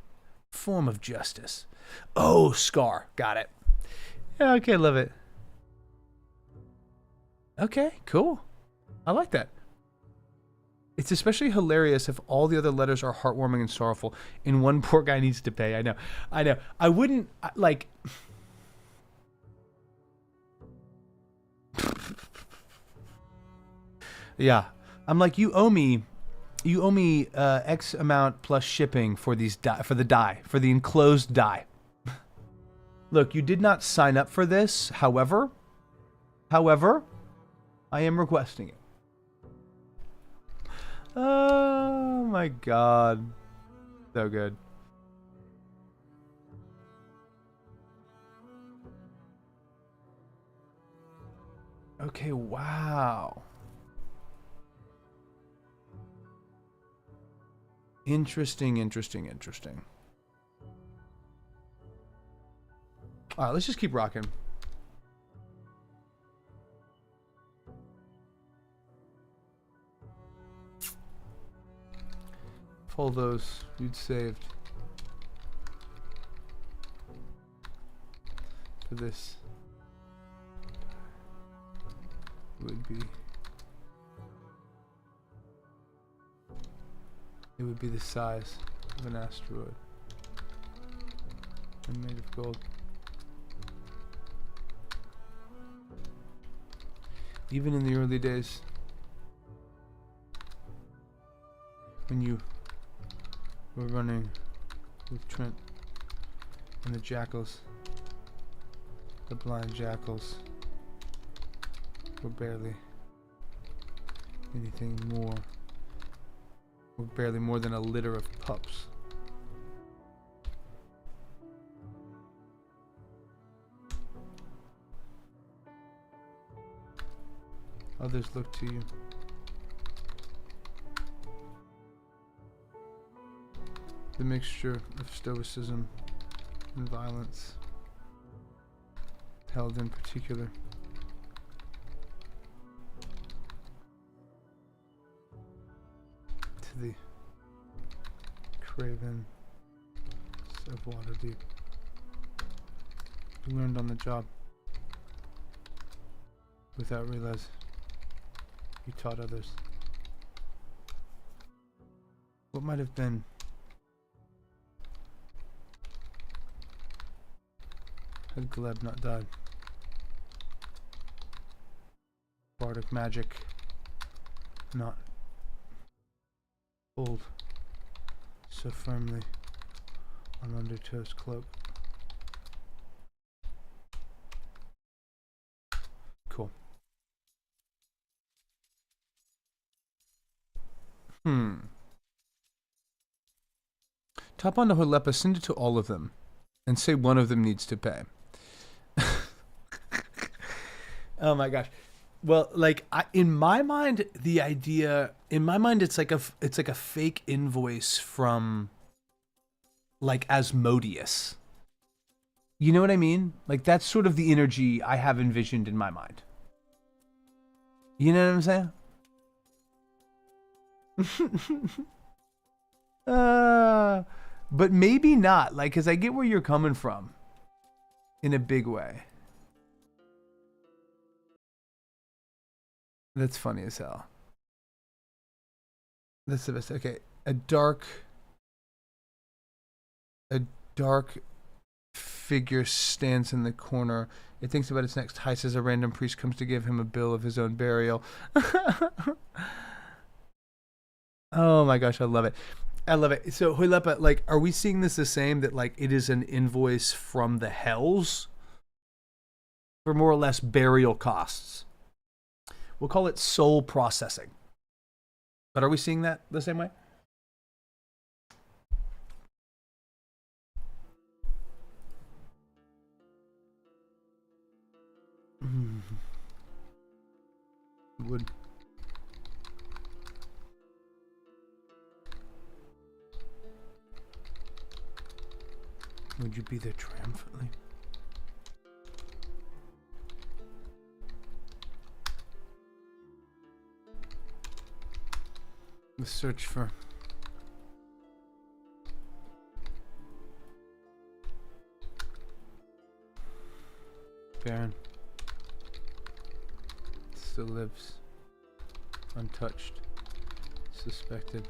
form of justice. Oh, Scar. Got it. Yeah, okay, love it. Okay, cool. I like that. It's especially hilarious if all the other letters are heartwarming and sorrowful and one poor guy needs to pay. I know. I wouldn't, like... Yeah. I'm like, you owe me X amount plus shipping for these for the enclosed die. Look, you did not sign up for this. However, I am requesting it. Oh my god. So good. Okay, wow. Interesting. Alright, let's just keep rocking. All those you'd saved for this would be the size of an asteroid and made of gold. Even in the early days when you were running with Trent and the jackals, the blind jackals were barely anything more. Were barely more than a litter of pups. Others look to you. The mixture of stoicism and violence, held in particular to the craven of Waterdeep. You learned on the job without realize you taught others. What might have been had Gleb not died? Bardic magic not pulled so firmly on Undertow's cloak. Cool. Tap onto Holepa, send it to all of them, and say one of them needs to pay. Oh my gosh. Well, like in my mind, it's like a fake invoice from like Asmodeus. You know what I mean? Like that's sort of the energy I have envisioned in my mind. You know what I'm saying? But maybe not, like, because I get where you're coming from in a big way. That's funny as hell. That's the best. Okay, a dark figure stands in the corner. It thinks about its next heist as a random priest comes to give him a bill of his own burial. Oh my gosh, I love it. I love it. So, Hoilepa, like, are we seeing this the same, that, like, it is an invoice from the hells for more or less burial costs? We'll call it soul processing. But are we seeing that the same way? Would. Would you be there triumphantly? The search for Baron still lives, untouched, suspected.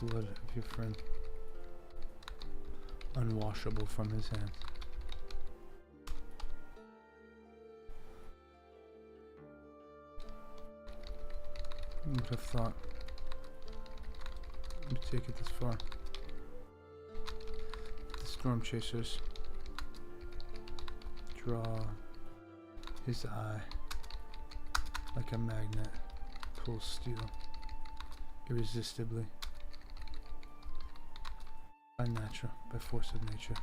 Blood of your friend, unwashable from his hands. Who would have thought you'd take it this far? The storm chasers draw his eye like a magnet pulls steel irresistibly by force of nature.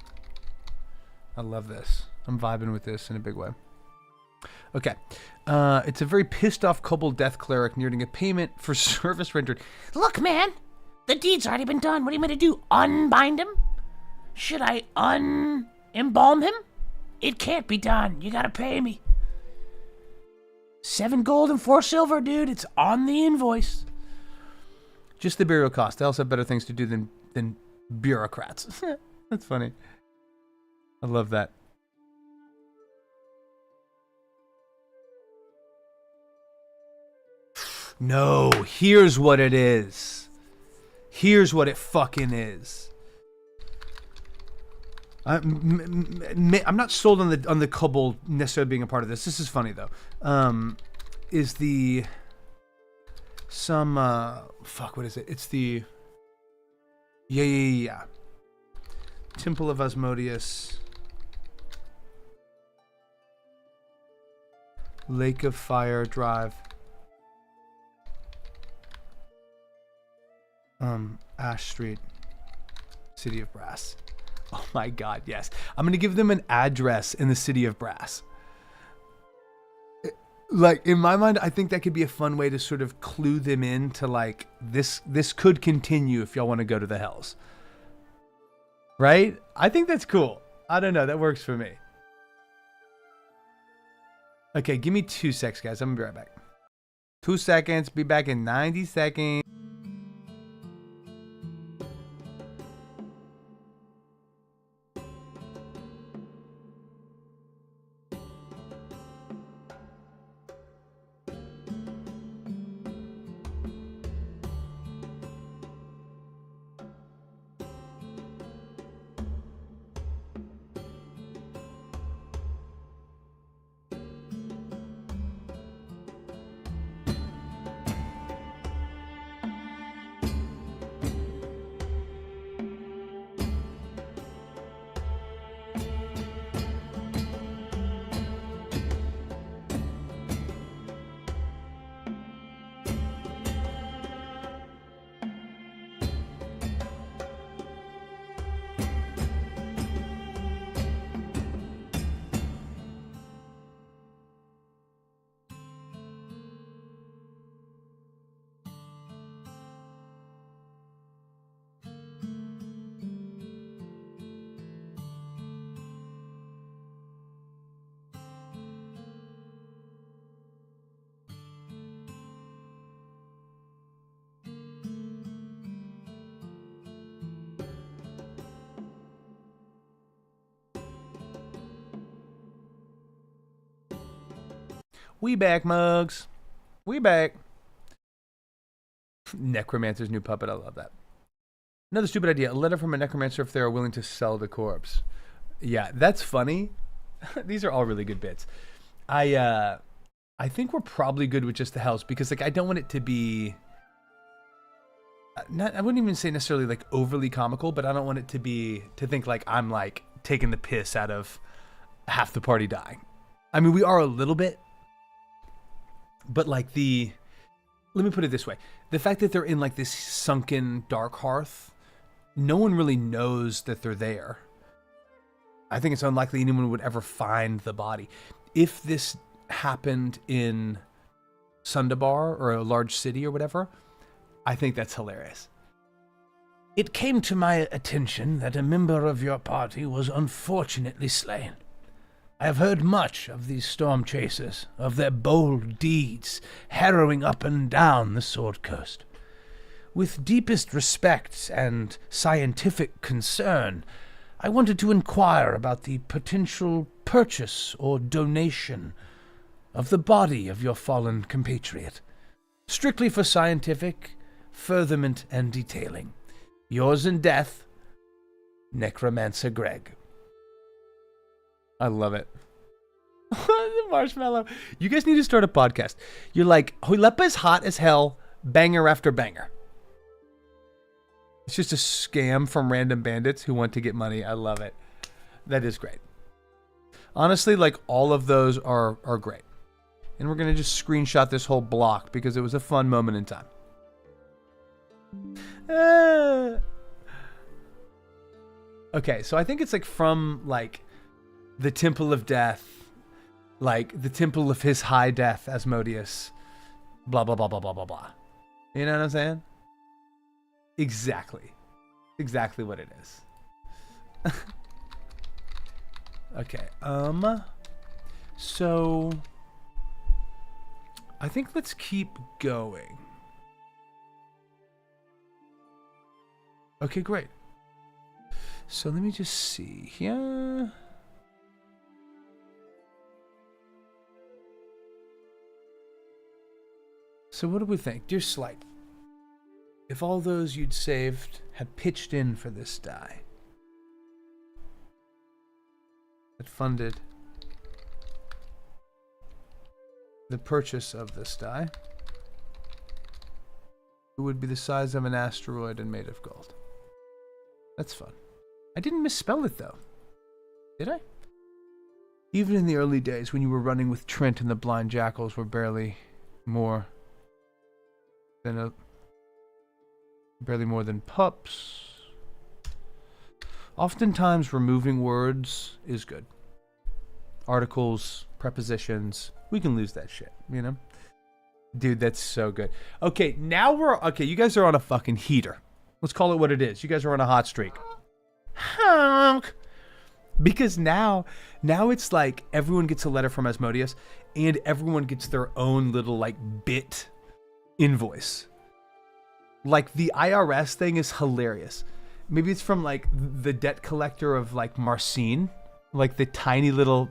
I love this. I'm vibing with this in a big way. Okay. It's a very pissed off kobold death cleric needing a payment for service rendered. Look, man, the deed's already been done. What are you going to do? Unbind him? Should I embalm him? It can't be done. You got to pay me. 7 gold and 4 silver, dude. It's on the invoice. Just the burial cost. They also have better things to do than bureaucrats. That's funny. I love that. No, here's what it is. Here's what it fucking is. I'm not sold on the kobold necessarily being a part of this. This is funny though. Is the fuck, what is it? It's the yeah. Temple of Asmodeus. Lake of Fire Drive. Ash Street. City of Brass. Oh my god, yes. I'm going to give them an address in the City of Brass. Like, in my mind, I think that could be a fun way to sort of clue them in to, like, this could continue if y'all want to go to the Hells. Right? I think that's cool. I don't know. That works for me. Okay, give me 2 secs, guys. I'm going to be right back. 2 seconds. Be back in 90 seconds. We back, mugs. We back. Necromancer's new puppet. I love that. Another stupid idea. A letter from a necromancer if they are willing to sell the corpse. Yeah, that's funny. These are all really good bits. I think we're probably good with just the house because like I don't want it to be I wouldn't even say necessarily like overly comical, but I don't want it to think like I'm like taking the piss out of half the party dying. I mean, we are a little bit, but like let me put it this way. The fact that they're in like this sunken dark hearth, no one really knows that they're there. I think it's unlikely anyone would ever find the body. If this happened in Sundabar or a large city or whatever, I think that's hilarious. It came to my attention that a member of your party was unfortunately slain. I have heard much of these storm chasers, of their bold deeds, harrowing up and down the Sword Coast. With deepest respect and scientific concern, I wanted to inquire about the potential purchase or donation of the body of your fallen compatriot, strictly for scientific furtherment and detailing. Yours in death, Necromancer Greg. I love it. The marshmallow. You guys need to start a podcast. You're like, Huilepa is hot as hell, banger after banger. It's just a scam from random bandits who want to get money. I love it. That is great. Honestly, like all of those are great. And we're going to just screenshot this whole block because it was a fun moment in time. Okay, so I think it's like from like the Temple of Death, like the Temple of His High Death, Asmodeus, blah, blah, blah, blah, blah, blah, blah. You know what I'm saying? Exactly. Exactly what it is. Okay, so I think let's keep going. Okay, great. So let me just see here. So what do we think? Dear Slight, if all those you'd saved had pitched in for this die, had funded the purchase of this die, it would be the size of an asteroid and made of gold. That's fun. I didn't misspell it though, did I? Even in the early days when you were running with Trent and the blind jackals were barely more than pups. Oftentimes removing words is good. Articles, prepositions, we can lose that shit, you know? Dude, that's so good. Okay, okay, you guys are on a fucking heater. Let's call it what it is. You guys are on a hot streak. Honk! Because now it's like everyone gets a letter from Asmodeus and everyone gets their own little like bit invoice. Like the IRS thing is hilarious. Maybe it's from like the debt collector of like Marcine, like the tiny little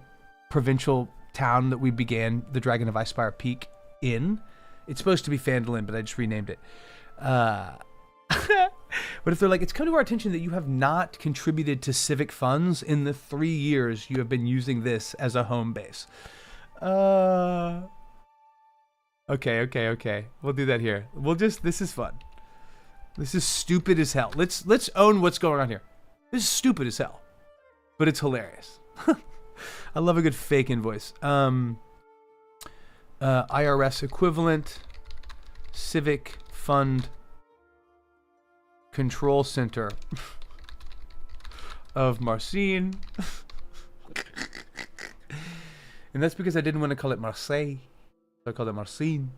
provincial town that we began the Dragon of Icespire Peak in. It's supposed to be Phandalin, but I just renamed it. But if they're like, it's come to our attention that you have not contributed to civic funds in the 3 years you have been using this as a home base. Okay. We'll do that here. This is fun. This is stupid as hell. Let's own what's going on here. This is stupid as hell, but it's hilarious. I love a good fake invoice. IRS equivalent, civic fund control center of Marcine. And that's because I didn't want to call it Marseille. So I called it Marcine.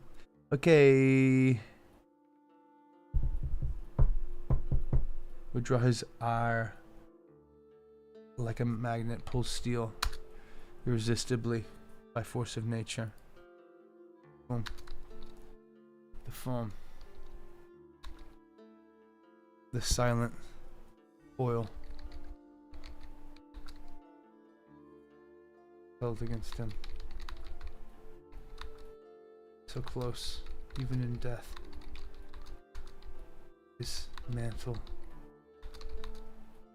Okay. Would draw his R like a magnet pulls steel irresistibly by force of nature. Boom. The foam. The silent oil held against him. So close, even in death. This mantle,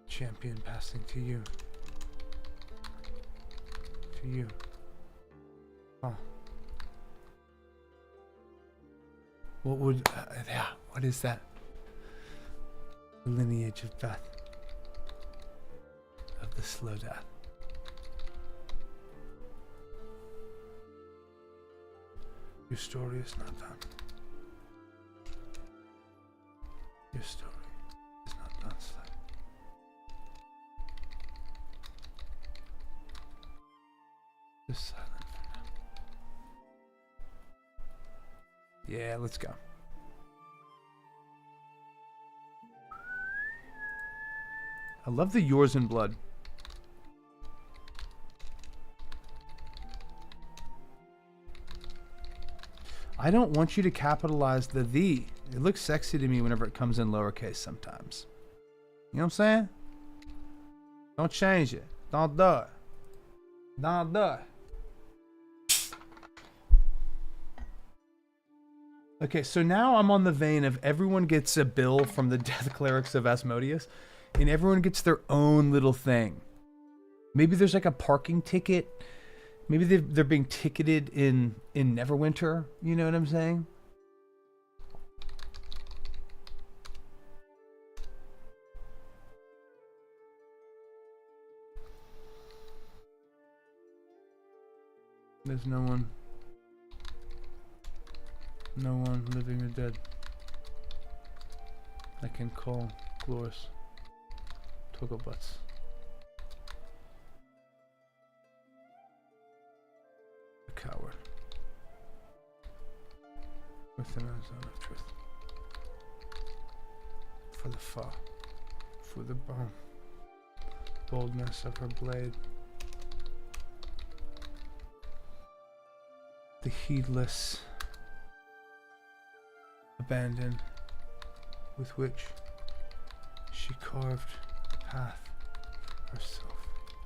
champion, passing to you. To you. Oh. What would... yeah, what is that? The lineage of death. Of the slow death. Your story is not done. Your story is not done, Slay. Just silent for now. Yeah, let's go. I love the yours in blood. I don't want you to capitalize the "the." It looks sexy to me whenever it comes in lowercase sometimes. You know what I'm saying? Don't change it. Don't do it. Don't do it. Okay, so now I'm on the vein of everyone gets a bill from the Death Clerics of Asmodeus, and everyone gets their own little thing. Maybe there's like a parking ticket. Maybe they're being ticketed in Neverwinter. You know what I'm saying? There's no one living or dead I can call Glorious Togglebuts. A coward within a zone of truth. For the fall, for the bone, boldness of her blade, the heedless abandon with which she carved a path for herself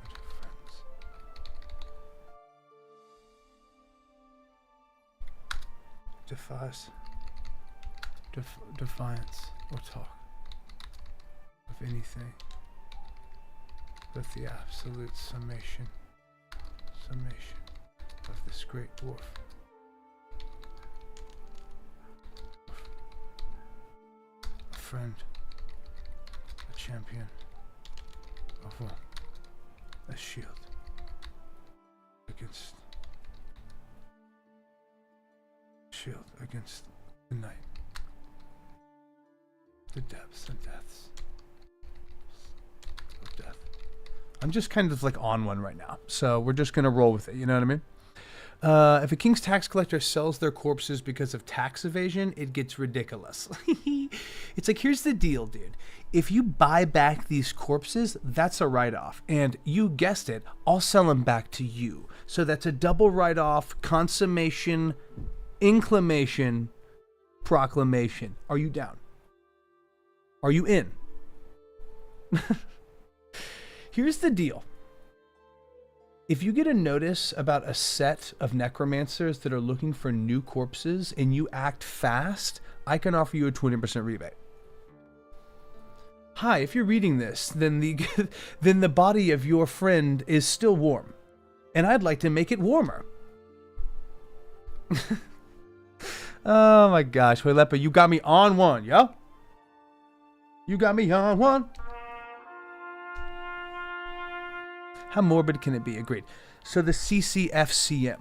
and her friends. Defies defiance or talk of anything but the absolute summation of this great dwarf. A friend, a champion of all, a shield against the night, the depths and deaths of death. I'm just kind of like on one right now, so we're just gonna roll with it. You know what I mean? If a king's tax collector sells their corpses because of tax evasion, it gets ridiculous. It's like, here's the deal, dude. If you buy back these corpses, that's a write-off. And you guessed it, I'll sell them back to you. So that's a double write-off, consummation, inclination, proclamation. Are you down? Are you in? Here's the deal. If you get a notice about a set of necromancers that are looking for new corpses and you act fast, I can offer you a 20% rebate. Hi, if you're reading this, then the body of your friend is still warm, and I'd like to make it warmer. Oh my gosh, Waylepa, you got me on one, yo. You got me on one. How morbid can it be? Agreed. So the CCFCM.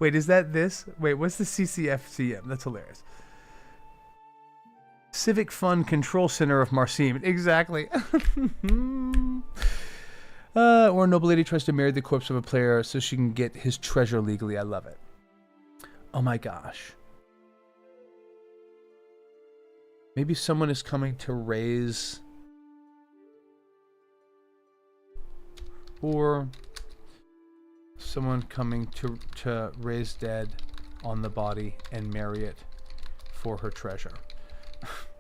Wait, is that this? Wait, what's the CCFCM? That's hilarious. Civic Fund Control Center of Marcim. Exactly. Or a noble lady tries to marry the corpse of a player so she can get his treasure legally. I love it. Oh my gosh. Maybe someone is coming to raise... Or someone coming to raise dead on the body and marry it for her treasure.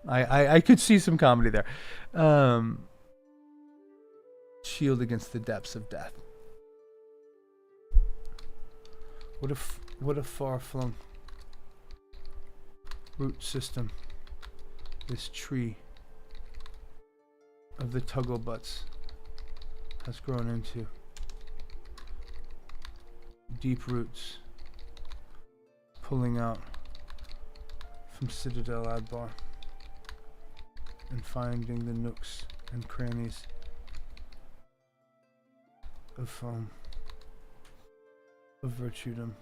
I could see some comedy there. Shield against the depths of death. What What a far-flung root system this tree of the Tugglebutts has grown into. Deep roots pulling out from Citadel Adbar and finding the nooks and crannies of foam, of virtudom,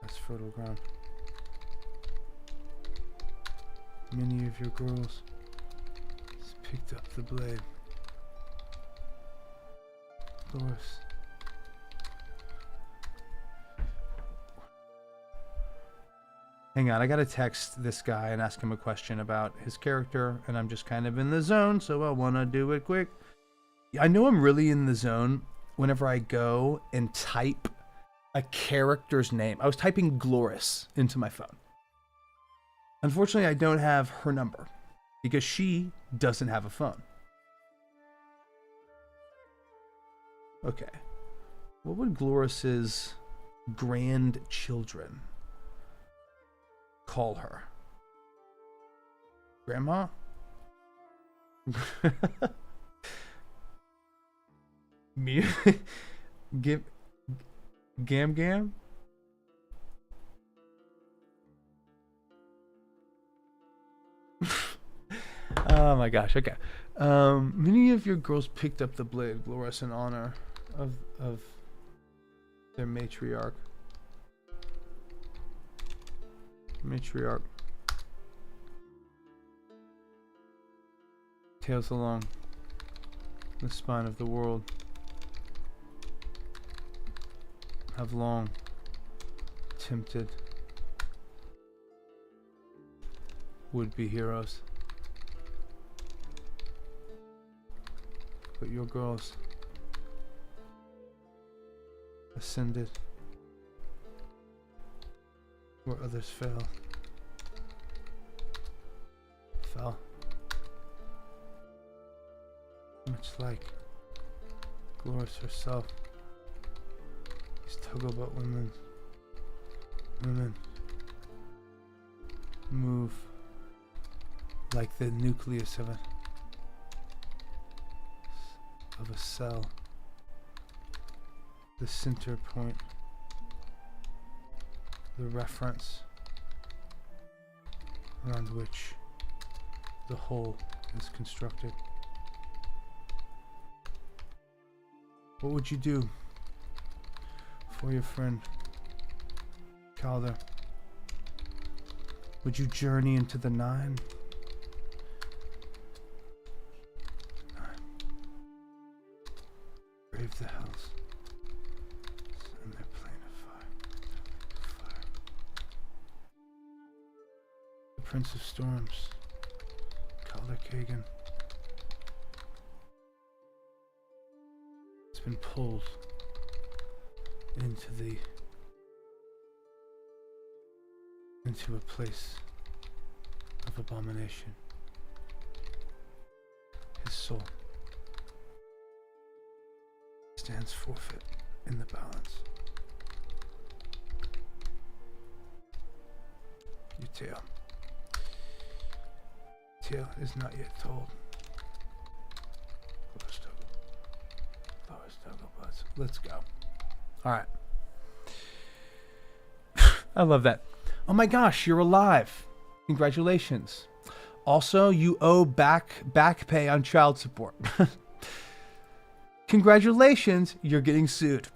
as fertile ground. Many of your girls picked up the blade. Loris. Hang on, I gotta text this guy and ask him a question about his character, and I'm just kind of in the zone, so I wanna do it quick. I know I'm really in the zone whenever I go and type a character's name. I was typing Gloris into my phone. Unfortunately, I don't have her number because she doesn't have a phone. Okay. What would Gloris's grandchildren call her? Grandma? Me? Gam Gam? Oh my gosh, okay. Many of your girls picked up the blade, Gloris, in honor of their matriarch. Tails along the spine of the world have long tempted would-be heroes. But your girls ascended where others fell. Much like Gloris herself. These Tugglebutt women move like the nucleus of a cell, the center point, the reference around which the whole is constructed. What would you do for your friend Calder? Would you journey into the Nine? Brave the hells in their plane of fire. The Prince of Storms, Calder Kagan, has been pulled into a place of abomination. His soul stands forfeit in the balance. Your tale is not yet told. Loris Tugglebutts. Let's go. All right. I love that. Oh my gosh, you're alive. Congratulations. Also, you owe back pay on child support. Congratulations, you're getting sued.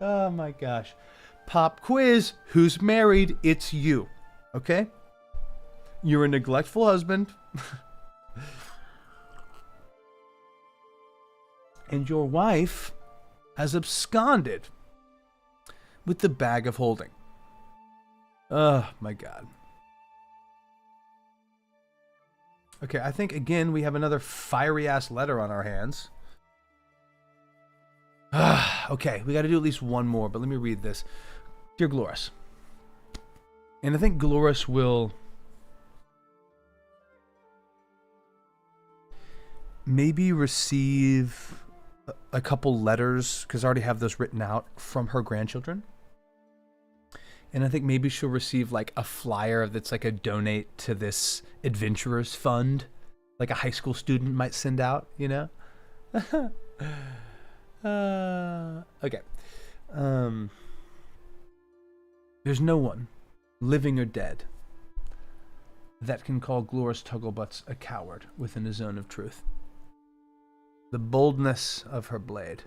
Oh my gosh. Pop quiz. Who's married? It's you. Okay? You're a neglectful husband. And your wife has absconded with the bag of holding. Oh my god. Okay, I think again we have another fiery ass letter on our hands. Okay, we got to do at least one more, but let me read this. Dear Gloris. And I think Gloris will maybe receive a couple letters, because I already have those written out, from her grandchildren. And I think maybe she'll receive like a flyer that's like a donate to this adventurers fund, like a high school student might send out, you know? Okay. There's no one, living or dead, that can call Glorious Tugglebutts a coward within a zone of truth. The boldness of her blade,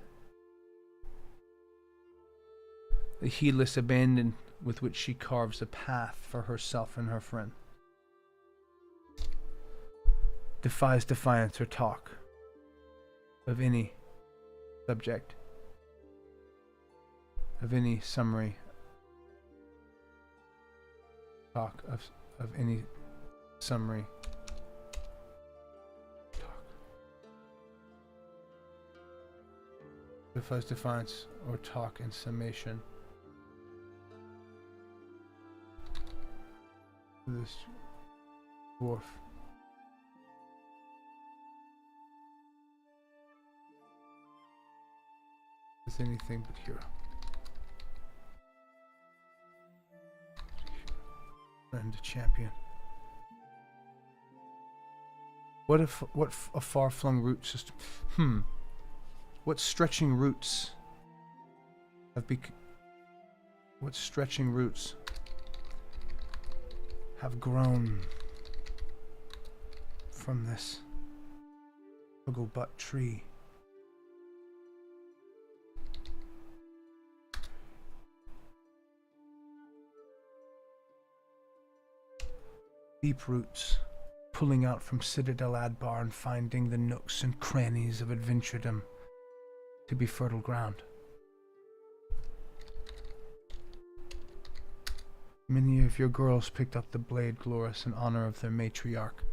the heedless abandon with which she carves a path for herself and her friend, defies defiance or talk of any subject, of any summary talk of any summary talk, defies defiance or talk in summation. This dwarf is anything but hero. And a champion. What a far-flung root system. What stretching roots have grown from this Tugglebutt tree? Deep roots, pulling out from Citadel Adbar and finding the nooks and crannies of adventuredom to be fertile ground. Many of your girls picked up the blade, Glorious, in honor of their matriarch.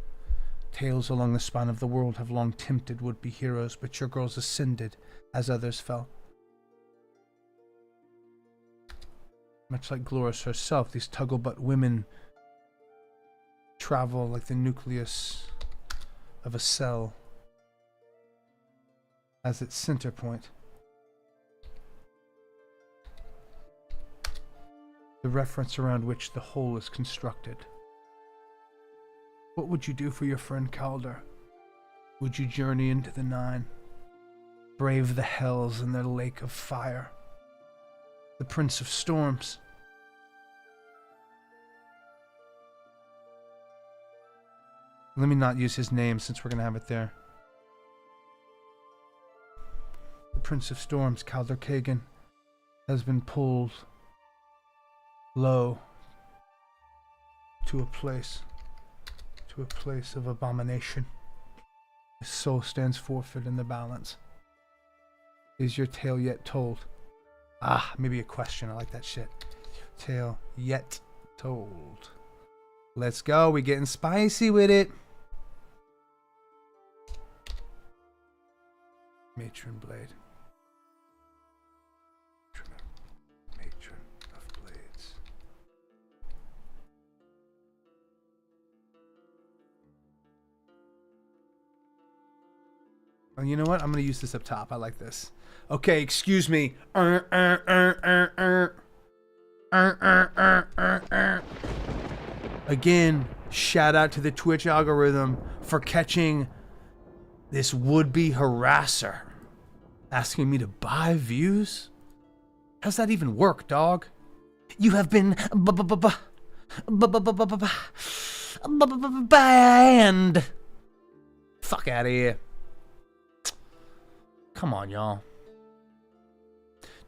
Tales along the spine of the world have long tempted would-be heroes, but your girls ascended as others fell. Much like Glorious herself, these Tugglebutt women travel like the nucleus of a cell as its center point. The reference around which the whole is constructed. What would you do for your friend Calder? Would you journey into the Nine? Brave the hells in their lake of fire? The Prince of Storms? Let me not use his name since we're going to have it there. The Prince of Storms, Calder Kagan, has been pulled low to a place of abomination. His soul stands forfeit in the balance. Is your tale yet told? Ah, maybe a question. I like that shit. Tale yet told. Let's go. We getting spicy with it. Matron Blade. Matron of Blades. Oh, you know what? I'm going to use this up top. I like this. Okay, excuse me. Again, shout out to the Twitch algorithm for catching this would-be harasser asking me to buy views? How's that even work, dog? You have been banned. Fuck out of here. Come on, y'all.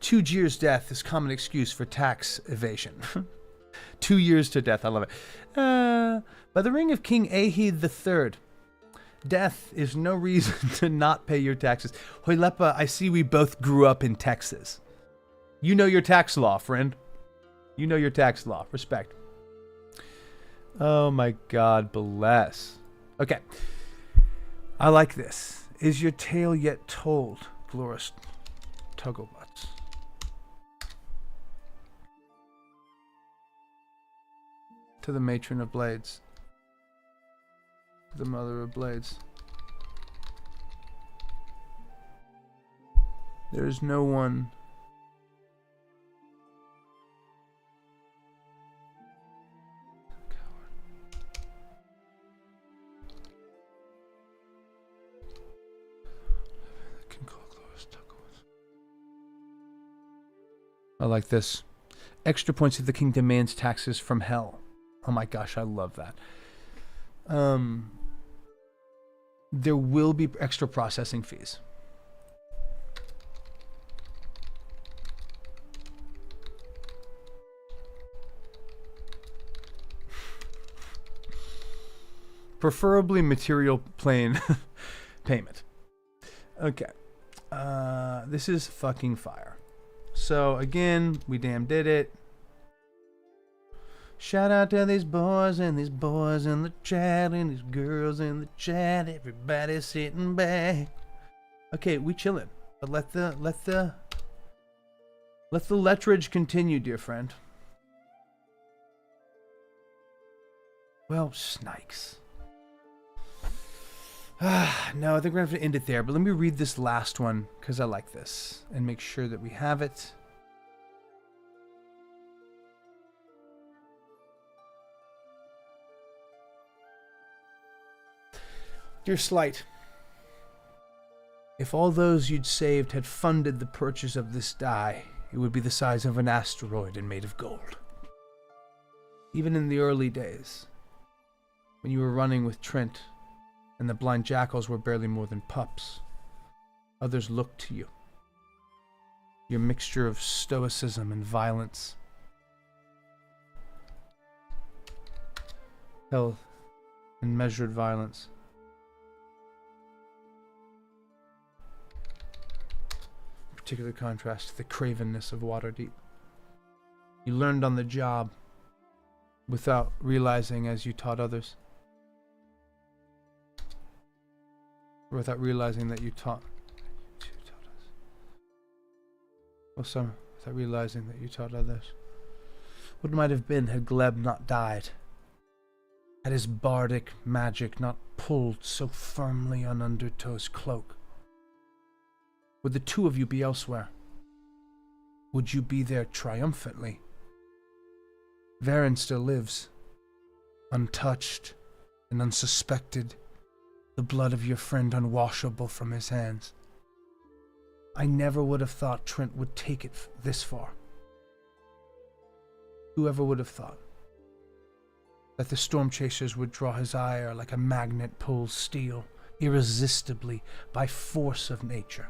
2 years death is common excuse for tax evasion. 2 years to death. I love it. By the ring of King Ahid III, death is no reason to not pay your taxes. Hoilepa, I see we both grew up in Texas. You know your tax law, friend. You know your tax law. Respect. Oh my God, bless. Okay. I like this. Is your tale yet told, Glorious Tugglebutts? To the Matron of Blades. The Mother of Blades. There's no one. I like this. Extra points if the king demands taxes from hell. Oh my gosh, I love that. There will be extra processing fees. Preferably material plane payment. Okay. This is fucking fire. So again, we damn did it. Shout out to these boys and these boys in the chat and these girls in the chat. Everybody sitting back. Okay, we chillin', but let the lettridge continue, dear friend. Well, snikes. No, I think we're going to have to end it there. But let me read this last one, because I like this. And make sure that we have it. Dear Slight, if all those you'd saved had funded the purchase of this die, it would be the size of an asteroid and made of gold. Even in the early days, when you were running with Trent, and the blind jackals were barely more than pups, others looked to you. Your mixture of stoicism and violence, health, and measured violence. In particular contrast to the cravenness of Waterdeep. You learned on the job without realizing as you taught others. Without realizing that you taught us. Well, some without realizing that you taught others. What might have been had Gleb not died? Had his bardic magic not pulled so firmly on Undertow's cloak? Would the two of you be elsewhere? Would you be there triumphantly? Varen still lives, untouched and unsuspected. The blood of your friend unwashable from his hands. I never would have thought Trent would take it this far. Whoever would have thought that the storm chasers would draw his ire like a magnet pulls steel, irresistibly by force of nature.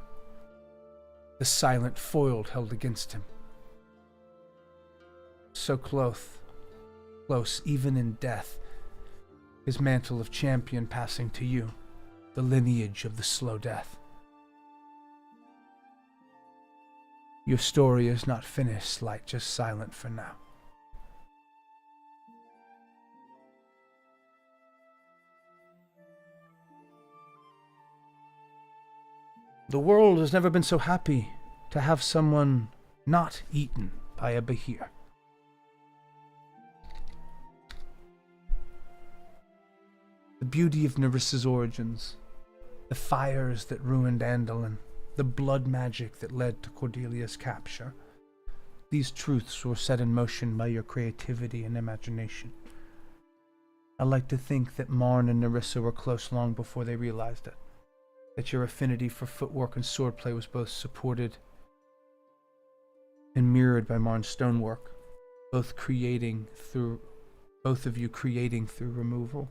The silent foil held against him. So close even in death, his mantle of champion passing to you, the lineage of the slow death. Your story is not finished, Slight, just silent for now. The world has never been so happy to have someone not eaten by a Behir. The beauty of Nerissa's origins, the fires that ruined Andalin, the blood magic that led to Cordelia's capture. These truths were set in motion by your creativity and imagination. I like to think that Marn and Nerissa were close long before they realized it, that your affinity for footwork and swordplay was both supported and mirrored by Marn's stonework, both of you creating through removal.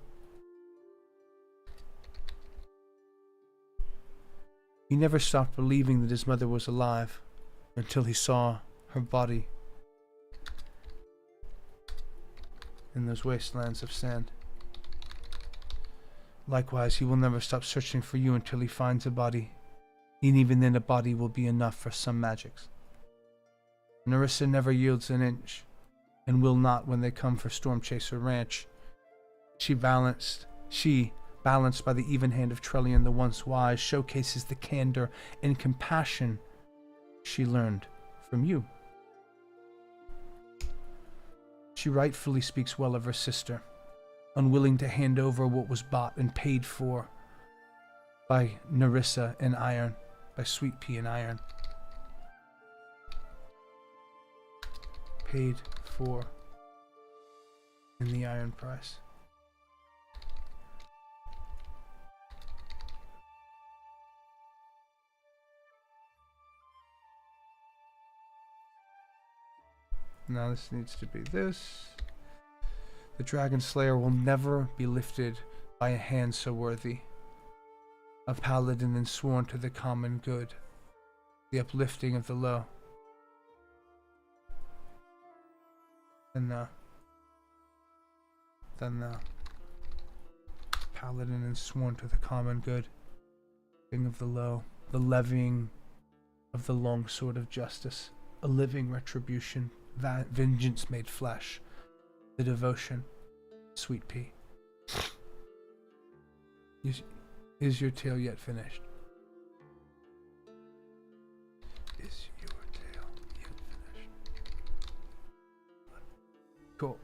He never stopped believing that his mother was alive until he saw her body in those wastelands of sand. Likewise, he will never stop searching for you until he finds a body, and even then a body will be enough for some magics. Nerissa never yields an inch, and will not when they come for Stormchaser Ranch. She, balanced by the even hand of Trellian the once wise, showcases the candor and compassion she learned from you. She rightfully speaks well of her sister, unwilling to hand over what was bought and paid for by Nerissa and Iron, by Sweet Pea and Iron. paid for in the iron price. Now this needs to be this. The Dragon Slayer will never be lifted by a hand so worthy. A paladin and sworn to the common good. The uplifting of the low. Then paladin and sworn to the common good. Thing of the low. The levying of the long sword of justice. A living retribution. Vengeance made flesh. The devotion. Sweet pea. Is your tale yet finished? Is your tale yet finished? Cool.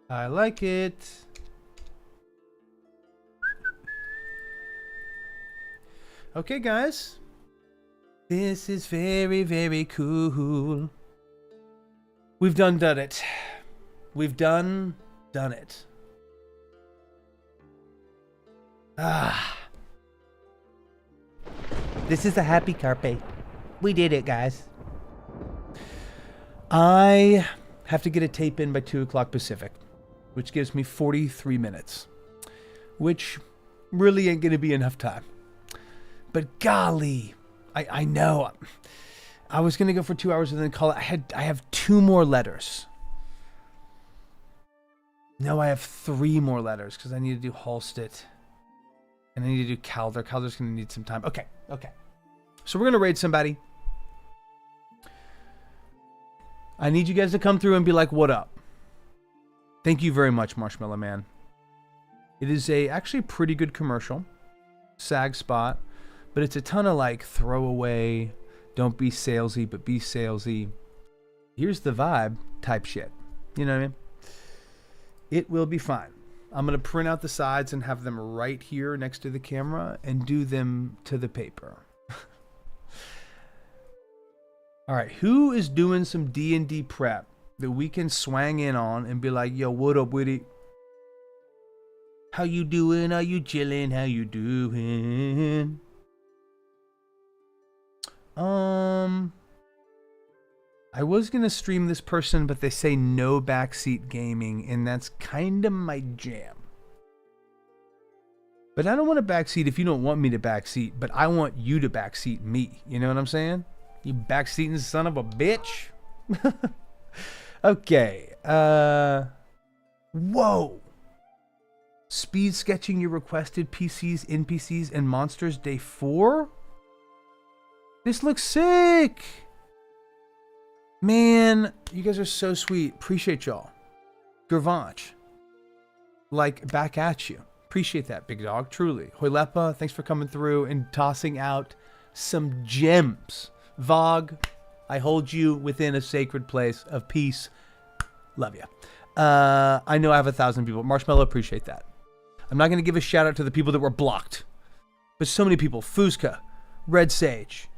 I like it. Okay, guys. This is very, very cool. We've done it. We've done it. This is a happy carpe. We did it, guys. I have to get a tape in by 2 o'clock Pacific, which gives me 43 minutes, which really ain't going to be enough time. But golly, I know. I was going to go for 2 hours and then call it. I have 2 more letters. No, I have 3 more letters because I need to do Halstead. And I need to do Calder. Calder's going to need some time. Okay. So we're going to raid somebody. I need you guys to come through and be like, what up? Thank you very much, Marshmallow Man. It is actually pretty good commercial. SAG spot. But it's a ton of like throwaway, don't be salesy, but be salesy. Here's the vibe type shit. You know what I mean? It will be fine. I'm going to print out the sides and have them right here next to the camera and do them to the paper. All right, who is doing some D&D prep that we can swang in on and be like, yo, what up with it? How you doing? Are you chilling? How you doing? I was going to stream this person, but they say no backseat gaming, and that's kind of my jam. But I don't want to backseat if you don't want me to backseat, but I want you to backseat me. You know what I'm saying? You backseating son of a bitch. Okay. Whoa. Speed sketching your requested PCs, NPCs, and monsters day 4? This looks sick. Man, you guys are so sweet. Appreciate y'all. Gervanch. Like, back at you. Appreciate that, big dog. Truly. Hoylepa, thanks for coming through and tossing out some gems. Vog, I hold you within a sacred place of peace. Love you. I know I have 1,000 people. Marshmallow, appreciate that. I'm not going to give a shout out to the people that were blocked. But so many people. Fuzka. Red Sage.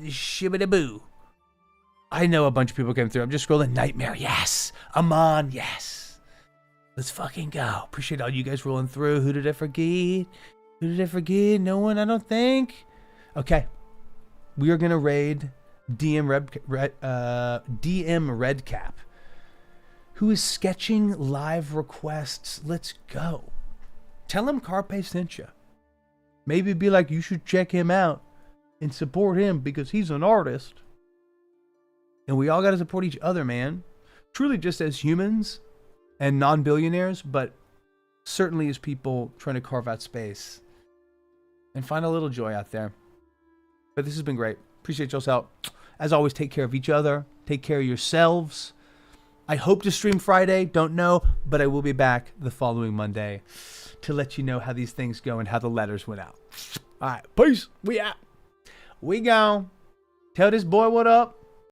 Shibbity-boo. I know a bunch of people came through. I'm just scrolling. Nightmare, yes. Amon, yes. Let's fucking go. Appreciate all you guys rolling through. Who did I forget? No one, I don't think. Okay. We are going to raid DM Redcap, who is sketching live requests. Let's go. Tell him Carpe sent you. Maybe be like, you should check him out and support him because he's an artist. And we all got to support each other, man. Truly just as humans and non-billionaires, but certainly as people trying to carve out space and find a little joy out there. But this has been great. Appreciate y'all's help. As always, take care of each other. Take care of yourselves. I hope to stream Friday. Don't know, but I will be back the following Monday to let you know how these things go and how the letters went out. All right, peace. We out. We gone. Tell this boy what up.